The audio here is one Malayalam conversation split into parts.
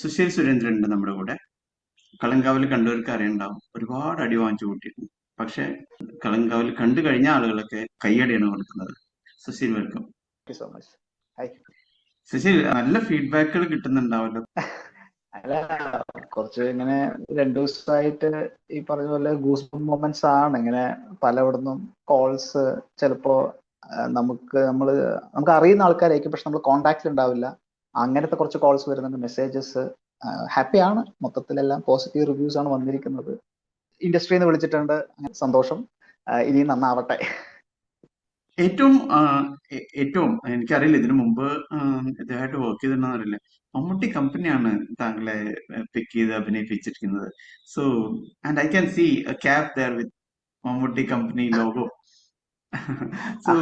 സുശീൽ സുരേന്ദ്രൻ ഉണ്ട് നമ്മുടെ കൂടെ. കളങ്കാവൽ കണ്ടവർക്ക് അറിയണ്ടാവും, ഒരുപാട് അടി വാങ്ങിച്ചു കൂട്ടിയിരുന്നു. പക്ഷെ കളങ്കാവൽ കണ്ടു കഴിഞ്ഞ ആളുകളൊക്കെ കയ്യടിയാണ് കൊടുക്കുന്നത്. Sushil, welcome. U so much. Hi. Sushil, നല്ല ഫീഡ്ബാക്കുകൾ കിട്ടുന്നുണ്ടാവല്ലോ. അല്ല, കുറച്ച് ഇങ്ങനെ 2 ദിവസമായിട്ട് ഈ പറഞ്ഞ പോലെ ഗൂസ് മൊമെന്റ്സ് ആണ്. ഇങ്ങനെ പലയിടത്തും കോൾസ് ചിലപ്പോ നമുക്ക് അറിയുന്ന ആൾക്കാരായിരിക്കും, പക്ഷെ നമ്മൾ കോണ്ടാക്ട്സ് ഉണ്ടാവില്ല. അങ്ങനത്തെ കുറച്ച് കോൾസ് വരുന്നുണ്ട്, മെസ്സേജസ്. ഹാപ്പിയാണ്, മൊത്തത്തിലെല്ലാം പോസിറ്റീവ് റിവ്യൂസ് ആണ് വന്നിരിക്കുന്നത്. ഇൻഡസ്ട്രിയിൽ നിന്ന് വിളിച്ചിട്ടുണ്ട്, അങ്ങനെ സന്തോഷം. ഇനിയും നന്നാവട്ടെ. ഏറ്റവും എനിക്കറിയില്ല, ഇതിനു മുമ്പ് ഇദ്ദേഹമായിട്ട് വർക്ക് ചെയ്തിട്ടുണ്ടോ അറിയില്ല. മമ്മൂട്ടി കമ്പനിയാണ് താങ്കളെ പിക്ക് ചെയ്ത് അഭിനയിപ്പിച്ചിരിക്കുന്നത്. So and I can see a cap there with Mammootty company logo. So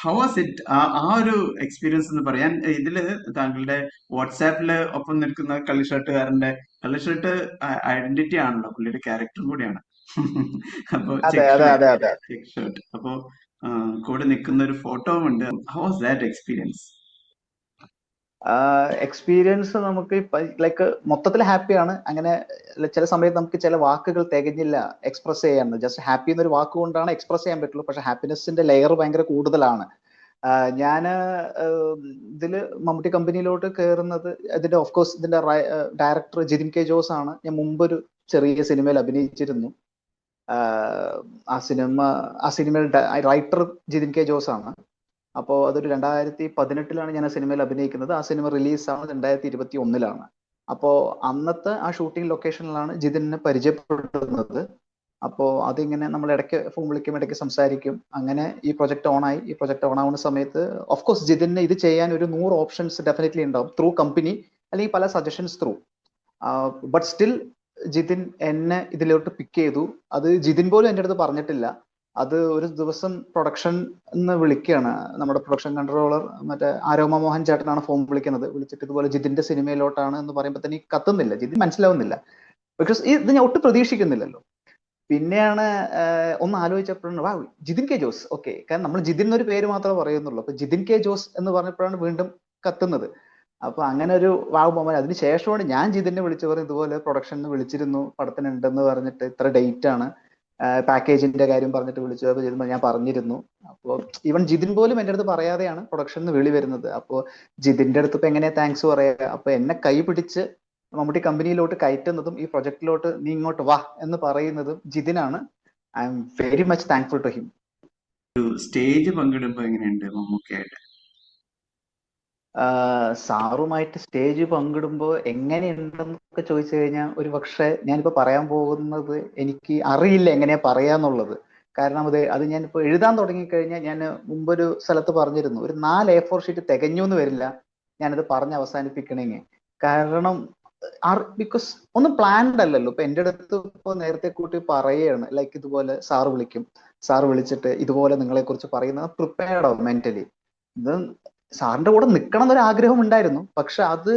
how was it, ആ ഒരു എക്സ്പീരിയൻസ് എന്ന് പറയാൻ? ഇതില് താങ്കളുടെ വാട്സാപ്പില് ഒപ്പം നിൽക്കുന്ന കള്ളി ഷർട്ട് ഐഡന്റിറ്റി ആണല്ലോ, പുള്ളിയുടെ ക്യാരക്ടറും കൂടിയാണ്. അപ്പൊ അതെ അതെ അതെ അതെ. ചെക്ക് ഷർട്ട്, അപ്പൊ കൂടെ നിൽക്കുന്ന ഒരു ഫോട്ടോവും ഉണ്ട്. How was that experience? Experience നമുക്ക് ലൈക്ക് മൊത്തത്തിൽ ഹാപ്പിയാണ്. അങ്ങനെ ചില സമയത്ത് നമുക്ക് ചില വാക്കുകൾ തികഞ്ഞില്ല എക്സ്പ്രസ് ചെയ്യാൻ. ജസ്റ്റ് ഹാപ്പി എന്നൊരു വാക്ക് കൊണ്ടാണ് എക്സ്പ്രസ് ചെയ്യാൻ പറ്റുള്ളൂ. പക്ഷെ ഹാപ്പിനെസിന്റെ ലെയർ ഭയങ്കര കൂടുതലാണ്. ഞാൻ ഇതില് മമ്മൂട്ടി കമ്പനിയിലോട്ട് കയറുന്നത്, ഇതിന്റെ ഓഫ് കോഴ്സ് ഇതിന്റെ ഡയറക്ടർ ജിതിൻ കെ ജോസ് ആണ്. ഞാൻ മുമ്പൊരു ചെറിയ സിനിമയിൽ അഭിനയിച്ചിരുന്നു. ആ സിനിമയുടെ റൈറ്റർ ജിതിൻ കെ ജോസ് ആണ്. അപ്പോൾ അതൊരു 2018 ഞാൻ ആ സിനിമയിൽ അഭിനയിക്കുന്നത്. ആ സിനിമ റിലീസാണ് 2021. അപ്പോൾ അന്നത്തെ ആ ഷൂട്ടിംഗ് ലൊക്കേഷനിലാണ് ജിതിനെ പരിചയപ്പെടുന്നത്. അപ്പോൾ അതിങ്ങനെ നമ്മൾ ഇടയ്ക്ക് ഫോൺ വിളിക്കും, ഇടയ്ക്ക് സംസാരിക്കും. അങ്ങനെ ഈ പ്രൊജക്ട് ഓണായി. ഈ പ്രൊജക്ട് ഓൺ ആവുന്ന സമയത്ത് ഓഫ് കോഴ്സ് ജിതിന് ഇത് ചെയ്യാൻ ഒരു 100 ഓപ്ഷൻസ് ഡെഫിനറ്റ്ലി ഉണ്ടാവും, ത്രൂ കമ്പനി അല്ലെങ്കിൽ പല suggestions through. But still Jithin എന്നെ ഇതിലോട്ട് പിക്ക് ചെയ്തു. അത് ജിതിൻ പോലും എൻ്റെ അടുത്ത് പറഞ്ഞിട്ടില്ല. അത് ഒരു ദിവസം പ്രൊഡക്ഷൻ എന്ന് വിളിക്കുകയാണ്, നമ്മുടെ പ്രൊഡക്ഷൻ കൺട്രോളർ മറ്റേ ആരോമ മോഹൻ ചേട്ടനാണ് ഫോൺ വിളിക്കുന്നത്. വിളിച്ചിട്ട് ഇതുപോലെ ജിതിന്റെ സിനിമയിലോട്ടാണ് എന്ന് പറയുമ്പോൾ തന്നെ കത്തുന്നില്ല, ജിതിൻ മനസ്സിലാവുന്നില്ല. ബിക്കോസ് ഇത് ഞാൻ ഒട്ടും പ്രതീക്ഷിക്കുന്നില്ലല്ലോ. പിന്നെയാണ് ഒന്ന് ആലോചിച്ചപ്പോഴാണ് വാ, ജിതിൻ കെ ജോസ്, ഓക്കെ. കാരണം നമ്മൾ ജിതിൻ എന്നൊരു പേര് മാത്രമേ പറയുന്നുള്ളൂ. അപ്പൊ ജിതിൻ കെ ജോസ് എന്ന് പറഞ്ഞപ്പോഴാണ് വീണ്ടും കത്തുന്നത്. അപ്പൊ അങ്ങനെ ഒരു വാവ് മൊമെന്റ്. അതിന് ശേഷമാണ് ഞാൻ ജിതിനെ വിളിച്ചു പറഞ്ഞു, ഇതുപോലെ പ്രൊഡക്ഷനിൽ വിളിച്ചിരുന്നു, പടത്തിനുണ്ടെന്ന് പറഞ്ഞിട്ട് ഇത്ര ഡേറ്റ് ആണ്, പാക്കേജിന്റെ കാര്യം പറഞ്ഞിട്ട് വിളിച്ചു. അപ്പൊ ജിതിൻ ഞാൻ പറഞ്ഞിരുന്നു. അപ്പോൾ ഈവൻ ജിതിൻ പോലും എൻ്റെ അടുത്ത് പറയാതെയാണ് പ്രൊഡക്ഷനിൽ വിളി വരുന്നത്. അപ്പോൾ ജിതിന്റെ അടുത്ത് ഇപ്പൊ എങ്ങനെയാ താങ്ക്സ് പറയാ? അപ്പൊ എന്നെ കൈ പിടിച്ച് മമ്മൂട്ടി കമ്പനിയിലോട്ട് കയറ്റുന്നതും ഈ പ്രൊജക്ടിലോട്ട് നീ ഇങ്ങോട്ട് വാ എന്ന് പറയുന്നതും ജിതിനാണ്. I'm very much thankful to him. Stage പങ്കിടുമ്പോ എങ്ങനെയുണ്ട് മമ്മൂക്കയായിട്ട്? സാറുമായിട്ട് സ്റ്റേജ് പങ്കിടുമ്പോൾ എങ്ങനെയുണ്ടെന്നൊക്കെ ചോദിച്ചു കഴിഞ്ഞാൽ ഒരു പക്ഷെ ഞാനിപ്പോ പറയാൻ പോകുന്നത് എനിക്ക് അറിയില്ല എങ്ങനെയാ പറയാന്നുള്ളത്. കാരണം അത് ഞാനിപ്പോ എഴുതാൻ തുടങ്ങിക്കഴിഞ്ഞാൽ, ഞാൻ മുമ്പൊരു സ്ഥലത്ത് പറഞ്ഞിരുന്നു, ഒരു 4 A4 ഷീറ്റ് തികഞ്ഞു എന്ന് വരില്ല ഞാനത് പറഞ്ഞ് അവസാനിപ്പിക്കണമെങ്കിൽ. കാരണം ബിക്കോസ് ഒന്നും പ്ലാൻഡ് അല്ലല്ലോ. ഇപ്പൊ എൻ്റെ അടുത്ത് ഇപ്പൊ നേരത്തെ കൂട്ടി പറയുകയാണ്, ലൈക്ക് ഇതുപോലെ സാറ് വിളിക്കും, സാറ് വിളിച്ചിട്ട് ഇതുപോലെ നിങ്ങളെ കുറിച്ച് പറയുന്നത് പ്രിപ്പയർഡ് ആവും മെന്റലി. ഇത് സാറിന്റെ കൂടെ നിൽക്കണം എന്നൊരു ആഗ്രഹം ഉണ്ടായിരുന്നു, പക്ഷെ അത്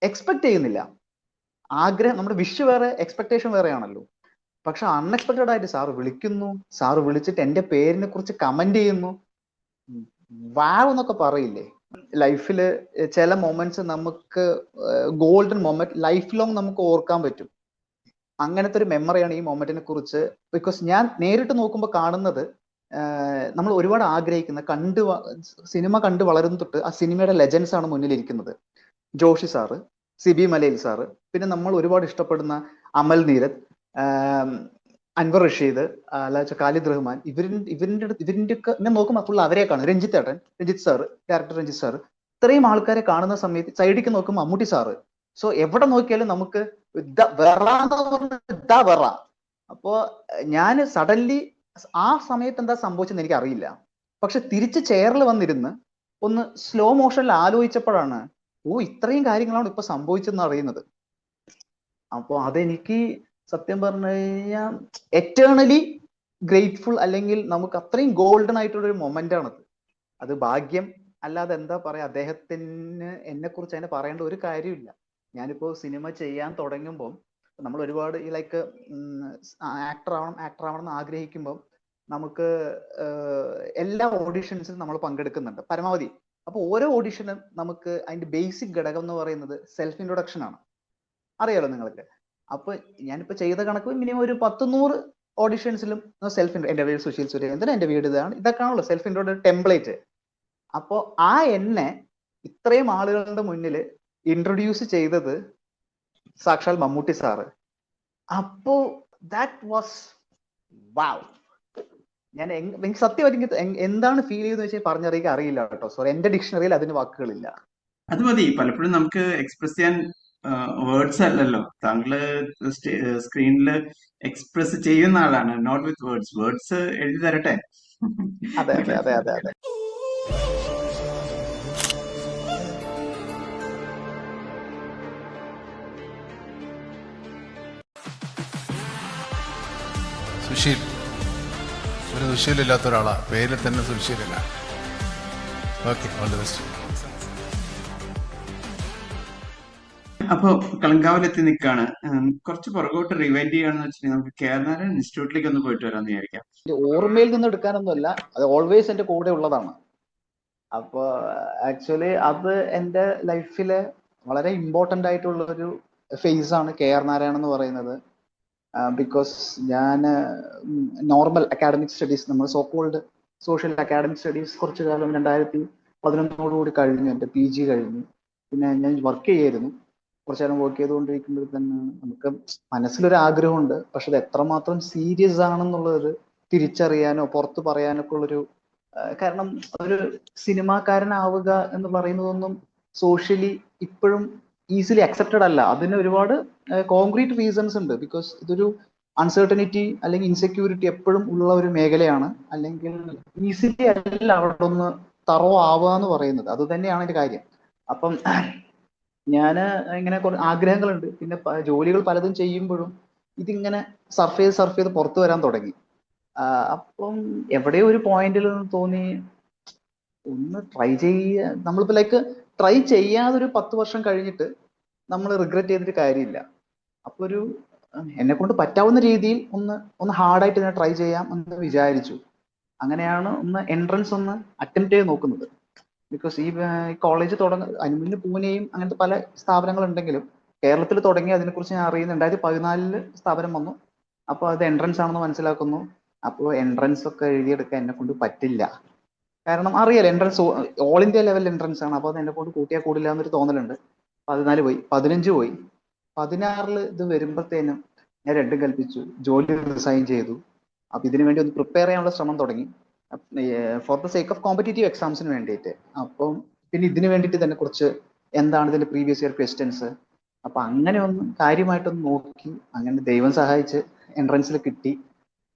എക്സ്പെക്ട് ചെയ്യുന്നില്ല. ആഗ്രഹം, നമ്മുടെ വിഷ് വേറെ, എക്സ്പെക്ടേഷൻ വേറെയാണല്ലോ. പക്ഷെ അൺഎക്സ്പെക്ടഡ് ആയിട്ട് സാറ് വിളിക്കുന്നു, സാറ് വിളിച്ചിട്ട് എന്റെ പേരിനെ കുറിച്ച് കമന്റ് ചെയ്യുന്നു. വാവ് എന്നൊക്കെ പറയില്ലേ, ലൈഫില് ചില മൊമെന്റ്സ് നമുക്ക് ഗോൾഡൻ മൊമെന്റ്, ലൈഫ് ലോങ് നമുക്ക് ഓർക്കാൻ പറ്റും. അങ്ങനത്തെ ഒരു മെമ്മറിയാണ് ഈ മൊമെന്റിനെ കുറിച്ച്. ബിക്കോസ് ഞാൻ നേരിട്ട് നോക്കുമ്പോൾ കാണുന്നത്, നമ്മൾ ഒരുപാട് ആഗ്രഹിക്കുന്ന സിനിമ കണ്ട് വളരുന്ന തൊട്ട് ആ സിനിമയുടെ ലെജൻസ് ആണ് മുന്നിലിരിക്കുന്നത്. ജോഷി സാറ്, സിബി മലയിൽ സാറ്, പിന്നെ നമ്മൾ ഒരുപാട് ഇഷ്ടപ്പെടുന്ന അമൽ നീരദ്, അൻവർ റഷീദ്, അല്ലാച്ച ഖാലിദ് റഹ്മാൻ, ഇവരിന്റെ ഒക്കെ ഞാൻ നോക്കുമ്പോൾ ഫുൾ അവരെ കാണും. Ranjith sir, director Ranjith sir, ഇത്രയും ആൾക്കാരെ കാണുന്ന സമയത്ത് സൈഡിലേക്ക് നോക്കുമ്പോൾ മമ്മൂട്ടി സാറ്. സോ എവിടെ നോക്കിയാലും നമുക്ക് വെറ. അപ്പോ ഞാൻ സഡൻലി ആ സമയത്ത് എന്താ സംഭവിച്ചെന്ന് എനിക്ക് അറിയില്ല. പക്ഷെ തിരിച്ച് ചെയറിൽ വന്നിരുന്ന് ഒന്ന് സ്ലോ മോഷനിൽ ആലോചിച്ചപ്പോഴാണ്, ഓ ഇത്രയും കാര്യങ്ങളാണ് ഇപ്പൊ സംഭവിച്ചെന്ന് അറിയുന്നത്. അപ്പോൾ അതെനിക്ക് സത്യം പറഞ്ഞു കഴിഞ്ഞാൽ എറ്റേണലി ഗ്രേറ്റ്ഫുൾ, അല്ലെങ്കിൽ നമുക്ക് അത്രയും ഗോൾഡൻ ആയിട്ടുള്ള ഒരു മൊമെന്റ് ആണത്. അത് ഭാഗ്യം, അല്ലാതെ എന്താ പറയാ. അദ്ദേഹത്തിന് എന്നെ കുറിച്ച് അതിനെ പറയേണ്ട ഒരു കാര്യമില്ല. ഞാനിപ്പോ സിനിമ ചെയ്യാൻ തുടങ്ങുമ്പോൾ നമ്മൾ ഒരുപാട് ഈ ലൈക്ക് ആക്ടർ ആവണം എന്ന് ആഗ്രഹിക്കുമ്പോൾ നമുക്ക് എല്ലാ ഓഡിഷൻസിലും നമ്മൾ പങ്കെടുക്കുന്നുണ്ട് പരമാവധി. അപ്പൊ ഓരോ ഓഡിഷനും നമുക്ക് അതിന്റെ ബേസിക് ഘടകം എന്ന് പറയുന്നത് സെൽഫ് ഇൻട്രൊഡക്ഷൻ ആണ്. അറിയാലോ നിങ്ങൾക്ക്. അപ്പൊ ഞാനിപ്പോ ചെയ്ത കണക്ക് മിനിമം ഒരു 100 ഓഡിഷൻസിലും എന്റെ പേര് സുശീൽ സുരേന്ദ്രൻ, എന്റെ വീട് ഇതാണ്, ഇതൊക്കെയാണല്ലോ സെൽഫ് ഇൻട്രോയുടെ ടെംപ്ലേറ്റ്. അപ്പോ ആ എന്നെ ഇത്രയും ആളുകളുടെ മുന്നിൽ ഇൻട്രൊഡ്യൂസ് ചെയ്തത് സാക്ഷാൽ മമ്മൂട്ടി സാറ്. അപ്പോ ദാറ്റ് വാസ് വാവ്. ഞാൻ എനിക്ക് സത്യമായിട്ട് എനിക്ക് എന്താണ് ഫീൽ ചെയ്തെന്ന് വെച്ചാൽ പറഞ്ഞറിയിക്കാൻ അറിയില്ല കേട്ടോ. സോറി, എന്റെ ഡിക്ഷണറിയിൽ അതിന് വാക്കുകളില്ല. അത് മതി. പലപ്പോഴും നമുക്ക് എക്സ്പ്രസ് ചെയ്യാൻ വേർഡ്സ് അല്ലല്ലോ. താങ്കള് സ്ക്രീനിൽ എക്സ്പ്രസ് ചെയ്യുന്ന ആളാണ്, നോട്ട് വിത്ത് വേർഡ്സ്. വേർഡ്സ് എഴുതി തരട്ടെ. അതെ അതെ അതെ അതെ അതെ. സുശീൽ ഒരു സുശീലില്ലാത്ത ഒരാളാ, പേരിൽ തന്നെ സുശീലില്ല. Okay, all the best. അപ്പൊ കളങ്കാവിലെത്തി നിൽക്കാണ്. കുറച്ച് പുറകോട്ട് റിവൈൻഡ് ചെയ്യാന്ന് വെച്ചിട്ടുണ്ടെങ്കിൽ നമുക്ക് കേരള ഇൻസ്റ്റിറ്റ്യൂട്ടിലേക്ക് ഒന്ന് പോയിട്ട് വരാമെന്ന് വിചാരിക്കാം. ഓർമ്മയിൽ നിന്ന് എടുക്കാനൊന്നുമല്ല, അത് ഓൾവേസ് എന്റെ കൂടെ ഉള്ളതാണ്. അപ്പൊ ആക്ച്വലി അത് എൻ്റെ ലൈഫിലെ വളരെ ഇമ്പോർട്ടൻ്റ് ആയിട്ടുള്ള ഒരു ഫേസ് ആണ് കെ ആർ നാരായണൻ എന്ന് പറയുന്നത്. ബിക്കോസ് ഞാൻ നോർമൽ അക്കാഡമിക് സ്റ്റഡീസ്, നമ്മൾ സോക്കോൾഡ് സോഷ്യൽ അക്കാഡമിക് സ്റ്റഡീസ് കുറച്ചു കാലം 2011 കഴിഞ്ഞു. എൻ്റെ PG കഴിഞ്ഞു. പിന്നെ ഞാൻ വർക്ക് ചെയ്യായിരുന്നു. കുറച്ചു നേരം വർക്ക് ചെയ്തുകൊണ്ടിരിക്കുമ്പോൾ തന്നെ നമുക്ക് മനസ്സിലൊരു ആഗ്രഹമുണ്ട്, പക്ഷെ അത് എത്രമാത്രം സീരിയസ് ആണെന്നുള്ളത് തിരിച്ചറിയാനോ പുറത്ത് പറയാനൊക്കെ ഉള്ളൊരു കാരണം ഒരു സിനിമാക്കാരനാവുക എന്ന് പറയുന്നതൊന്നും സോഷ്യലി ഇപ്പോഴും ഈസിലി അക്സെപ്റ്റഡ് അല്ല. അതിന് ഒരുപാട് കോൺക്രീറ്റ് റീസൺസ് ഉണ്ട്. ബിക്കോസ് ഇതൊരു അൺസർട്ടനിറ്റി അല്ലെങ്കിൽ ഇൻസെക്യൂരിറ്റി എപ്പോഴും ഉള്ള ഒരു മേഖലയാണ്. അല്ലെങ്കിൽ ഈസിലി അല്ല അവിടെ ഒന്ന് തറോ ആവുക എന്ന് പറയുന്നത്. അത് തന്നെയാണ് എൻ്റെ കാര്യം. അപ്പം ഞാൻ ഇങ്ങനെ ആഗ്രഹങ്ങളുണ്ട്. പിന്നെ ജോലികൾ പലതും ചെയ്യുമ്പോഴും ഇതിങ്ങനെ സർഫ് ചെയ്ത് പുറത്തു വരാൻ തുടങ്ങി. അപ്പം എവിടെയോ ഒരു പോയിന്റിൽ തോന്നി ഒന്ന് ട്രൈ നമ്മളിപ്പോ ലൈക്ക് ട്രൈ ചെയ്യാതെ ഒരു 10 വർഷം കഴിഞ്ഞിട്ട് നമ്മൾ റിഗ്രറ്റ് ചെയ്തിട്ട് കാര്യമില്ല. അപ്പൊ ഒരു എന്നെ കൊണ്ട് പറ്റാവുന്ന രീതിയിൽ ഒന്ന് ഹാർഡായിട്ട് ഞാൻ ട്രൈ ചെയ്യാം എന്ന് വിചാരിച്ചു. അങ്ങനെയാണ് ഒന്ന് എൻട്രൻസ് ഒന്ന് അറ്റംപ്റ്റ് ചെയ്ത് നോക്കുന്നത്. ബിക്കോസ് ഈ കോളേജ് അതിന് മുന്നേ പൂനെയും അങ്ങനത്തെ പല സ്ഥാപനങ്ങൾ ഉണ്ടെങ്കിലും കേരളത്തിൽ തുടങ്ങി അതിനെക്കുറിച്ച് ഞാൻ അറിയുന്നു. 2014 സ്ഥാപനം വന്നു. അപ്പോൾ അത് എൻട്രൻസ് ആണെന്ന് മനസ്സിലാക്കുന്നു. അപ്പോൾ എൻട്രൻസ് ഒക്കെ എഴുതിയെടുക്കാൻ എന്നെ കൊണ്ട് പറ്റില്ല. കാരണം അറിയാലോ, entrance all India level entrance ആണ്. അപ്പോൾ അത് എന്നെ കൊണ്ട് കൂട്ടിയാൽ കൂടില്ല എന്നൊരു തോന്നലുണ്ട്. 14 പോയി, 15 പോയി, 16 ഇത് വരുമ്പോഴത്തേനും ഞാൻ രണ്ടും കൽപ്പിച്ചു, ജോലി റിസൈൻ ചെയ്തു. അപ്പൊ ഇതിനു വേണ്ടി ഒന്ന് പ്രിപ്പയർ ചെയ്യാനുള്ള ശ്രമം തുടങ്ങി, for the sake of competitive എക്സാംസിന് വേണ്ടിയിട്ട്. അപ്പം പിന്നെ ഇതിനു വേണ്ടിയിട്ട് തന്നെ കുറച്ച് എന്താണ് ഇതിന്റെ പ്രീവിയസ് ഇയർ ക്വസ്റ്റ്യൻസ്, അപ്പൊ അങ്ങനെ ഒന്ന് കാര്യമായിട്ടൊന്ന് നോക്കി. അങ്ങനെ ദൈവം സഹായിച്ച് എൻട്രൻസിൽ കിട്ടി.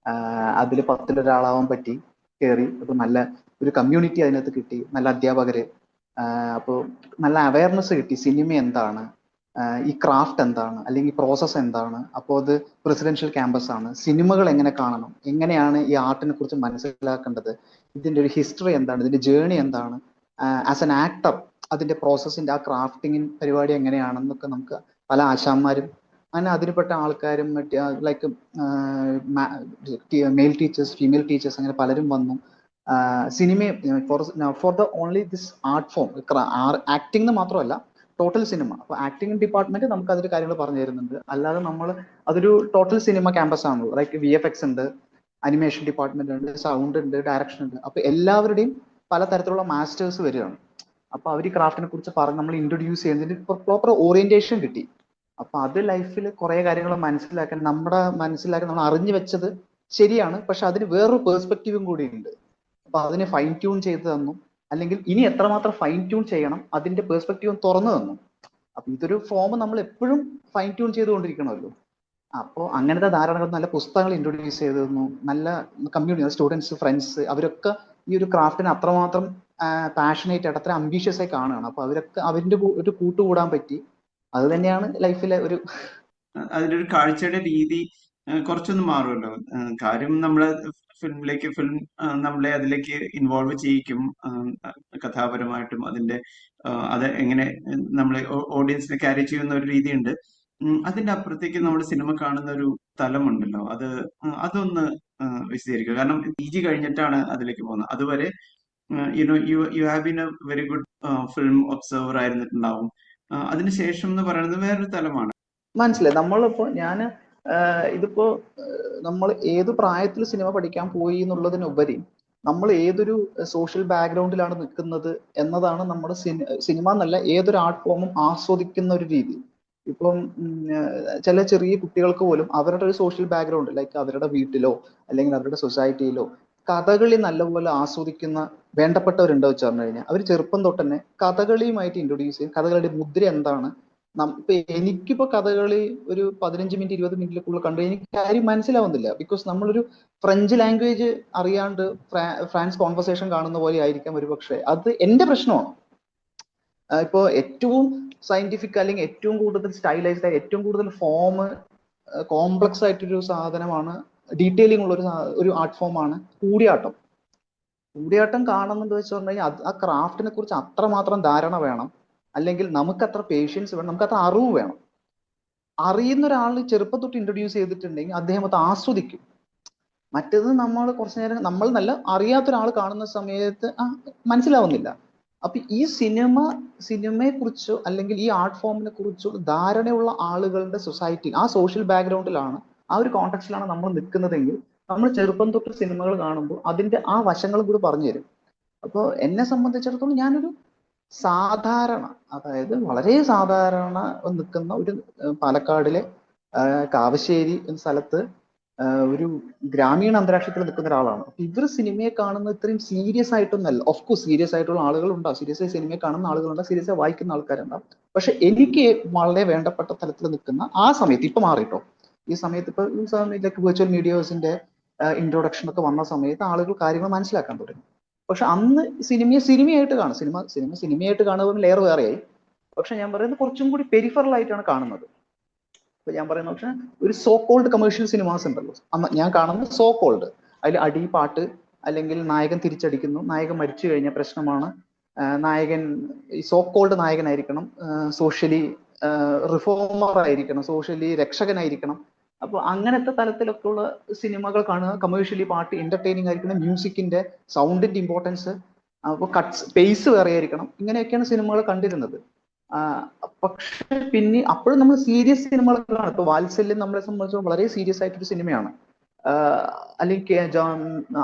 അതിൽ 10 ഒരാളാവാൻ പറ്റി, കയറി. അപ്പൊ നല്ല ഒരു കമ്മ്യൂണിറ്റി അതിനകത്ത് കിട്ടി, നല്ല അധ്യാപകര്. അപ്പോൾ നല്ല അവയർനെസ് കിട്ടി. സിനിമ എന്താണ്, ഈ ക്രാഫ്റ്റ് എന്താണ്, അല്ലെങ്കിൽ പ്രോസസ്സ് എന്താണ്. അപ്പോൾ അത് പ്രസിഡൻഷ്യൽ ക്യാമ്പസ് ആണ്. സിനിമകൾ എങ്ങനെ കാണണം, എങ്ങനെയാണ് ഈ ആർട്ടിനെ കുറിച്ച് മനസ്സിലാക്കേണ്ടത്, ഇതിന്റെ ഒരു ഹിസ്റ്ററി എന്താണ്, ഇതിന്റെ ജേണി എന്താണ്, ആസ് എൻ ആക്ടർ അതിന്റെ പ്രോസസ്സിന്റെ ആ ക്രാഫ്റ്റിംഗ് പരിപാടി എങ്ങനെയാണെന്നൊക്കെ നമുക്ക് പല ആശാന്മാരും അങ്ങനെ അതിൽപ്പെട്ട ആൾക്കാരും like male teachers, female teachers, അങ്ങനെ പലരും വന്നു. Cinema for the only this art form, acting എന്ന് മാത്രമല്ല ടോട്ടൽ സിനിമ. അപ്പൊ ആക്ടിംഗ് ഡിപ്പാർട്ട്മെന്റ് നമുക്ക് അതിന്റെ കാര്യങ്ങൾ പറഞ്ഞു തരുന്നുണ്ട്. അല്ലാതെ നമ്മൾ അതൊരു ടോട്ടൽ സിനിമ ക്യാമ്പസ് ആണല്ലോ. ലൈക്ക് VFX ഉണ്ട്, അനിമേഷൻ ഡിപ്പാർട്ട്മെന്റ് ഉണ്ട്, സൗണ്ട് ഉണ്ട്, ഡയറക്ഷൻ ഉണ്ട്. അപ്പൊ എല്ലാവരുടെയും പലതരത്തിലുള്ള മാസ്റ്റേഴ്സ് വരികയാണ്. അപ്പൊ അവർ ഈ ക്രാഫ്റ്റിനെ കുറിച്ച് പറഞ്ഞ് നമ്മൾ ഇൻട്രൊഡ്യൂസ് ചെയ്യുന്നതിന് പ്രോപ്പർ ഓറിയന്റേഷൻ കിട്ടി. അപ്പൊ അത് ലൈഫിൽ കുറെ കാര്യങ്ങൾ മനസ്സിലാക്കാൻ നമ്മൾ അറിഞ്ഞു വെച്ചത് ശരിയാണ്, പക്ഷെ അതിന് വേറൊരു പേഴ്സ്പെക്റ്റീവും കൂടി ഉണ്ട്. അപ്പൊ അതിനെ ഫൈൻ ട്യൂൺ ചെയ്ത് തന്നു, അല്ലെങ്കിൽ ഇനി എത്രമാത്രം ഫൈൻ ട്യൂൺ ചെയ്യണം അതിന്റെ പേഴ്സ്പെക്റ്റീവ് തുറന്നു തന്നു. അപ്പൊ ഇതൊരു ഫോം നമ്മൾ എപ്പോഴും ഫൈൻ ട്യൂൺ ചെയ്തുകൊണ്ടിരിക്കണമല്ലോ. അപ്പോൾ അങ്ങനത്തെ ധാരാളം നല്ല പുസ്തകങ്ങൾ ഇൻട്രൊഡ്യൂസ് ചെയ്തു തന്നു. നല്ല കമ്മ്യൂണിറ്റി, സ്റ്റുഡൻസ്, ഫ്രണ്ട്സ്, അവരൊക്കെ ഈ ഒരു ക്രാഫ്റ്റിന് അത്രമാത്രം പാഷനേറ്റ് ആയിട്ട് അത്ര അംബീഷ്യസ് ആയി കാണുകയാണ്. അപ്പൊ അവരൊക്കെ അവരുടെ ഒരു കൂട്ടുകൂടാൻ പറ്റി. അത് തന്നെയാണ് ലൈഫിലെ ഒരു അതിന്റെ ഒരു കാഴ്ചയുടെ രീതി കുറച്ചൊന്ന് മാറുമല്ലോ. കാര്യം നമ്മളെ ഫിലിം നമ്മളെ അതിലേക്ക് ഇൻവോൾവ് ചെയ്യിക്കും, കഥാപരമായിട്ടും അതിന്റെ അത് എങ്ങനെ നമ്മളെ ഓഡിയൻസിനെ ക്യാരി ചെയ്യുന്ന ഒരു രീതിയുണ്ട്. അതിന്റെ അപ്പുറത്തേക്ക് നമ്മൾ സിനിമ കാണുന്ന ഒരു തലമുണ്ടല്ലോ, അതൊന്ന് വിശദീകരിക്കുക. കാരണം PG കഴിഞ്ഞിട്ടാണ് അതിലേക്ക് പോകുന്നത്. അതുവരെ you have been a very good film observer ആയിരുന്നിട്ടുണ്ടാവും. അതിനുശേഷം എന്ന് പറയുന്നത് വേറൊരു തലമാണ്. മനസ്സിലായി. നമ്മളിപ്പോ ഞാൻ ഇതിപ്പോ നമ്മൾ ഏത് പ്രായത്തിൽ സിനിമ പഠിക്കാൻ പോയി എന്നുള്ളതിനുപരി നമ്മൾ ഏതൊരു സോഷ്യൽ ബാക്ക്ഗ്രൗണ്ടിലാണ് നിൽക്കുന്നത് എന്നതാണ് നമ്മുടെ സിനിമ എന്നല്ല ഏതൊരു ആർട്ട് ഫോമും ആസ്വദിക്കുന്ന ഒരു രീതി. ഇപ്പം ചില ചെറിയ കുട്ടികൾക്ക് പോലും അവരുടെ ഒരു സോഷ്യൽ ബാക്ക്ഗ്രൗണ്ട് ലൈക്ക് അവരുടെ വീട്ടിലോ അല്ലെങ്കിൽ അവരുടെ സൊസൈറ്റിയിലോ കഥകളി നല്ലപോലെ ആസ്വദിക്കുന്ന വേണ്ടപ്പെട്ടവരുണ്ടോ വെച്ച് പറഞ്ഞു കഴിഞ്ഞാൽ അവർ ചെറുപ്പം തൊട്ട് തന്നെ കഥകളിയുമായിട്ട് ഇൻട്രൊഡ്യൂസ് ചെയ്യും. കഥകളിയുടെ മുദ്ര എന്താണ്, ഇപ്പൊ എനിക്കിപ്പോ കഥകളി ഒരു 15 മിനിറ്റ് 20 മിനിറ്റിൽ കൂടുതൽ കണ്ടു എനിക്ക് കാര്യം മനസ്സിലാവുന്നില്ല. ബിക്കോസ് നമ്മളൊരു ഫ്രഞ്ച് ലാംഗ്വേജ് അറിയാണ്ട് ഫ്രാൻസ് കോൺവെർസേഷൻ കാണുന്ന പോലെ ആയിരിക്കാം ഒരു പക്ഷേ. അത് എന്റെ പ്രശ്നമാണ്. ഇപ്പോ ഏറ്റവും സയന്റിഫിക് അല്ലെങ്കിൽ ഏറ്റവും കൂടുതൽ സ്റ്റൈലൈസ്ഡ് ആയി ഏറ്റവും കൂടുതൽ ഫോം കോംപ്ലക്സ് ആയിട്ടൊരു സാധനമാണ്, ഡീറ്റെയിലിംഗ് ഉള്ള ഒരു ആർട്ട് ഫോമാണ് കൂടിയാട്ടം. കൂടിയാട്ടം കാണുന്നത് വെച്ച് പറഞ്ഞു കഴിഞ്ഞാൽ ആ ക്രാഫ്റ്റിനെ കുറിച്ച് അത്രമാത്രം ധാരണ വേണം, അല്ലെങ്കിൽ നമുക്ക് അത്ര പേഷ്യൻസ് വേണം, നമുക്ക് അത്ര അറിവ് വേണം. അറിയുന്ന ഒരാൾ ചെറുപ്പം തൊട്ട് ഇൻട്രൊഡ്യൂസ് ചെയ്തിട്ടുണ്ടെങ്കിൽ അദ്ദേഹം അത് ആസ്വദിക്കും. മറ്റേത് നമ്മൾ കുറച്ചു നേരം നമ്മൾ നല്ല അറിയാത്ത ഒരാൾ കാണുന്ന സമയത്ത് മനസ്സിലാവുന്നില്ല. അപ്പൊ ഈ സിനിമയെ കുറിച്ചോ അല്ലെങ്കിൽ ഈ ആർട്ട് ഫോമിനെ കുറിച്ചോ ധാരണയുള്ള ആളുകളുടെ സൊസൈറ്റി ആ സോഷ്യൽ ബാക്ക്ഗ്രൗണ്ടിലാണ് ആ ഒരു കോണ്ടെക്സ്റ്റിലാണ് നമ്മൾ നിൽക്കുന്നതെങ്കിൽ നമ്മൾ ചെറുപ്പം തൊട്ട് സിനിമകൾ കാണുമ്പോൾ അതിന്റെ ആ വശങ്ങളും കൂടി പറഞ്ഞു തരും. അപ്പോൾ എന്നെ സംബന്ധിച്ചിടത്തോളം ഞാനൊരു സാധാരണ, അതായത് വളരെ സാധാരണ നിൽക്കുന്ന ഒരു പാലക്കാടിലെ കാവശ്ശേരി എന്ന സ്ഥലത്ത് ഒരു ഗ്രാമീണ അന്തരീക്ഷത്തിൽ നിൽക്കുന്ന ഒരാളാണ്. അപ്പൊ ഇവർ സിനിമയെ കാണുന്നത് ഇത്രയും സീരിയസ് ആയിട്ടൊന്നല്ല. ഓഫ്കോഴ്സ് സീരിയസ് ആയിട്ടുള്ള ആളുകളുണ്ടാവും, സീരിയസ് ആയി സിനിമയെ കാണുന്ന ആളുകളുണ്ടാവും, സീരിയസ് ആയി വായിക്കുന്ന ആൾക്കാരുണ്ടാവും. പക്ഷെ എനിക്ക് വളരെ വേണ്ടപ്പെട്ട തലത്തിൽ നിൽക്കുന്ന ആ സമയത്ത്, ഇപ്പൊ മാറിട്ടോ, ഈ സമയത്ത് ഇപ്പൊ ഈ സമയത്തൊക്കെ വെർച്വൽ മീഡിയാസിന്റെ ഇൻട്രൊഡക്ഷൻ ഒക്കെ വന്ന സമയത്ത് ആളുകൾ കാര്യങ്ങൾ മനസ്സിലാക്കാൻ തുടങ്ങി. പക്ഷെ അന്ന് സിനിമയായിട്ട് കാണും, സിനിമയായിട്ട് കാണുമ്പോൾ ലെയർ വേറെയായി. പക്ഷെ ഞാൻ പറയുന്നത് കുറച്ചും കൂടി പെരിഫറൽ ആയിട്ടാണ് കാണുന്നത്. ഇപ്പൊ ഞാൻ പറയുന്നത് പക്ഷെ ഒരു സോ കോൾഡ് കമേഴ്ഷ്യൽ സിനിമാസ് ഉണ്ടല്ലോ, ഞാൻ കാണുന്നത് സോ കോൾഡ്, അതിൽ അടി പാട്ട്, അല്ലെങ്കിൽ നായകൻ തിരിച്ചടിക്കുന്നു, നായകൻ മരിച്ചു കഴിഞ്ഞ പ്രശ്നമാണ്, നായകൻ ഈ സോ കോൾഡ് നായകനായിരിക്കണം, സോഷ്യലി റിഫോമർ ആയിരിക്കണം, സോഷ്യലി രക്ഷകനായിരിക്കണം. അപ്പൊ അങ്ങനത്തെ തലത്തിലൊക്കെ ഉള്ള സിനിമകൾ കാണുക, കമേഴ്ഷ്യലി പാട്ട് എന്റർടൈനിങ് ആയിരിക്കണം, മ്യൂസിക്കിന്റെ സൗണ്ടിന്റെ ഇമ്പോർട്ടൻസ്, അപ്പൊ കട്ട്സ് പേസ് വേറെ ആയിരിക്കണം, ഇങ്ങനെയൊക്കെയാണ് സിനിമകൾ കണ്ടിരുന്നത്. പക്ഷെ പിന്നെ അപ്പോഴും നമ്മൾ സീരിയസ് സിനിമകളൊക്കെ കാണും. ഇപ്പൊ വാത്സല്യം നമ്മളെ സംബന്ധിച്ച് വളരെ സീരിയസ് ആയിട്ടൊരു സിനിമയാണ്. അല്ലെങ്കിൽ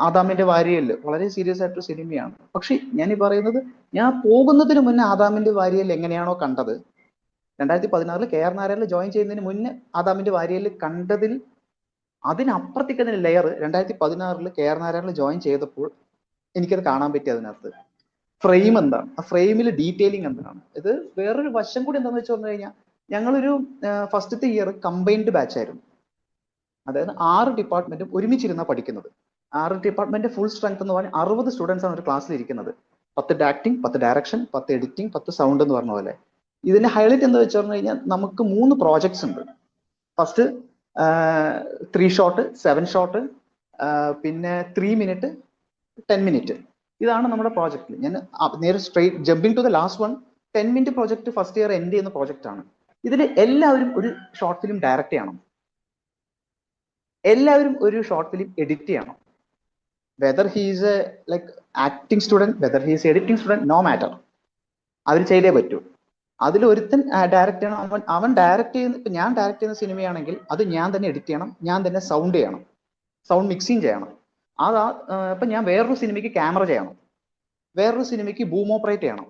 ആദാമിന്റെ വാരിയല് വളരെ സീരിയസ് ആയിട്ടൊരു സിനിമയാണ്. പക്ഷെ ഞാൻ ഈ പറയുന്നത്, ഞാൻ പോകുന്നതിന് മുന്നേ ആദാമിന്റെ വാരിയൽ എങ്ങനെയാണോ കണ്ടത്, 2016 KR നാരായണിൽ ജോയിൻ ചെയ്യുന്നതിന് മുന്നേ ആദാമിന്റെ വാരിയൽ കണ്ടതിൽ അതിനപ്പുറത്തേക്ക് ലെയർ 2016 KR നാരായണിൽ ജോയിൻ ചെയ്തപ്പോൾ എനിക്കത് കാണാൻ പറ്റി. അതിനകത്ത് ഫ്രെയിം എന്താണ്, ആ ഫ്രെയിമിൽ ഡീറ്റെയിലിംഗ് എന്താണ്. ഇത് വേറൊരു വശം കൂടി എന്താണെന്ന് വെച്ച് പറഞ്ഞു കഴിഞ്ഞാൽ, ഞങ്ങളൊരു ഫസ്റ്റത്തെ ഇയർ കമ്പൈൻഡ് ബാച്ച് ആയിരുന്നു. അതായത് 6 ഡിപ്പാർട്ട്മെന്റും ഒരുമിച്ചിരുന്നാണ് പഠിക്കുന്നത്. 6 ഡിപ്പാർട്ട്മെന്റ് ഫുൾ സ്ട്രെങ്ത് എന്ന് പറഞ്ഞാൽ 60 സ്റ്റുഡൻസ് ആണ് ഒരു ക്ലാസ്സിൽ ഇരിക്കുന്നത്. 10 ആക്ടിങ്, 10 ഡയറക്ഷൻ, 10 എഡിറ്റിംഗ്, 10 സൗണ്ട് എന്ന് പറഞ്ഞ പോലെ. ഇതിന്റെ ഹൈലൈറ്റ് എന്താ വെച്ച് പറഞ്ഞു കഴിഞ്ഞാൽ, നമുക്ക് 3 പ്രോജക്ട്സ് ഉണ്ട്. ഫസ്റ്റ് 3 ഷോട്ട്, 7 ഷോട്ട്, പിന്നെ 3 മിനിറ്റ്, 10 മിനിറ്റ്. ഇതാണ് നമ്മുടെ പ്രോജക്റ്റ്. ഞാൻ നേരെ straight jumping to the last one. 10 minute project first year end ചെയ്യുന്ന പ്രോജക്റ്റ് ആണ്. ഇതിൽ എല്ലാവരും ഒരു ഷോർട്ട് ഫിലിം ഡയറക്റ്റ് ചെയ്യണം, എല്ലാവരും ഒരു ഷോർട്ട് ഫിലിം എഡിറ്റ് ചെയ്യണം. Whether he's a like acting student, whether he's editing student, no matter, അവർ ചെയ്തേ പറ്റൂ. അതിൽ ഒരുത്തൻ ഡയറക്റ്റ് ചെയ്യണം. അവൻ ഡയറക്റ്റ് ചെയ്യുന്ന, ഇപ്പൊ ഞാൻ ഡയറക്റ്റ് ചെയ്യുന്ന സിനിമയാണെങ്കിൽ അത് ഞാൻ തന്നെ എഡിറ്റ് ചെയ്യണം, ഞാൻ തന്നെ സൗണ്ട് ചെയ്യണം, സൗണ്ട് മിക്സിങ് ചെയ്യണം. ഇപ്പൊ ഞാൻ വേറൊരു സിനിമയ്ക്ക് ക്യാമറ ചെയ്യണം, വേറൊരു സിനിമയ്ക്ക് ബൂം ഓപ്പറേറ്റ് ചെയ്യണം.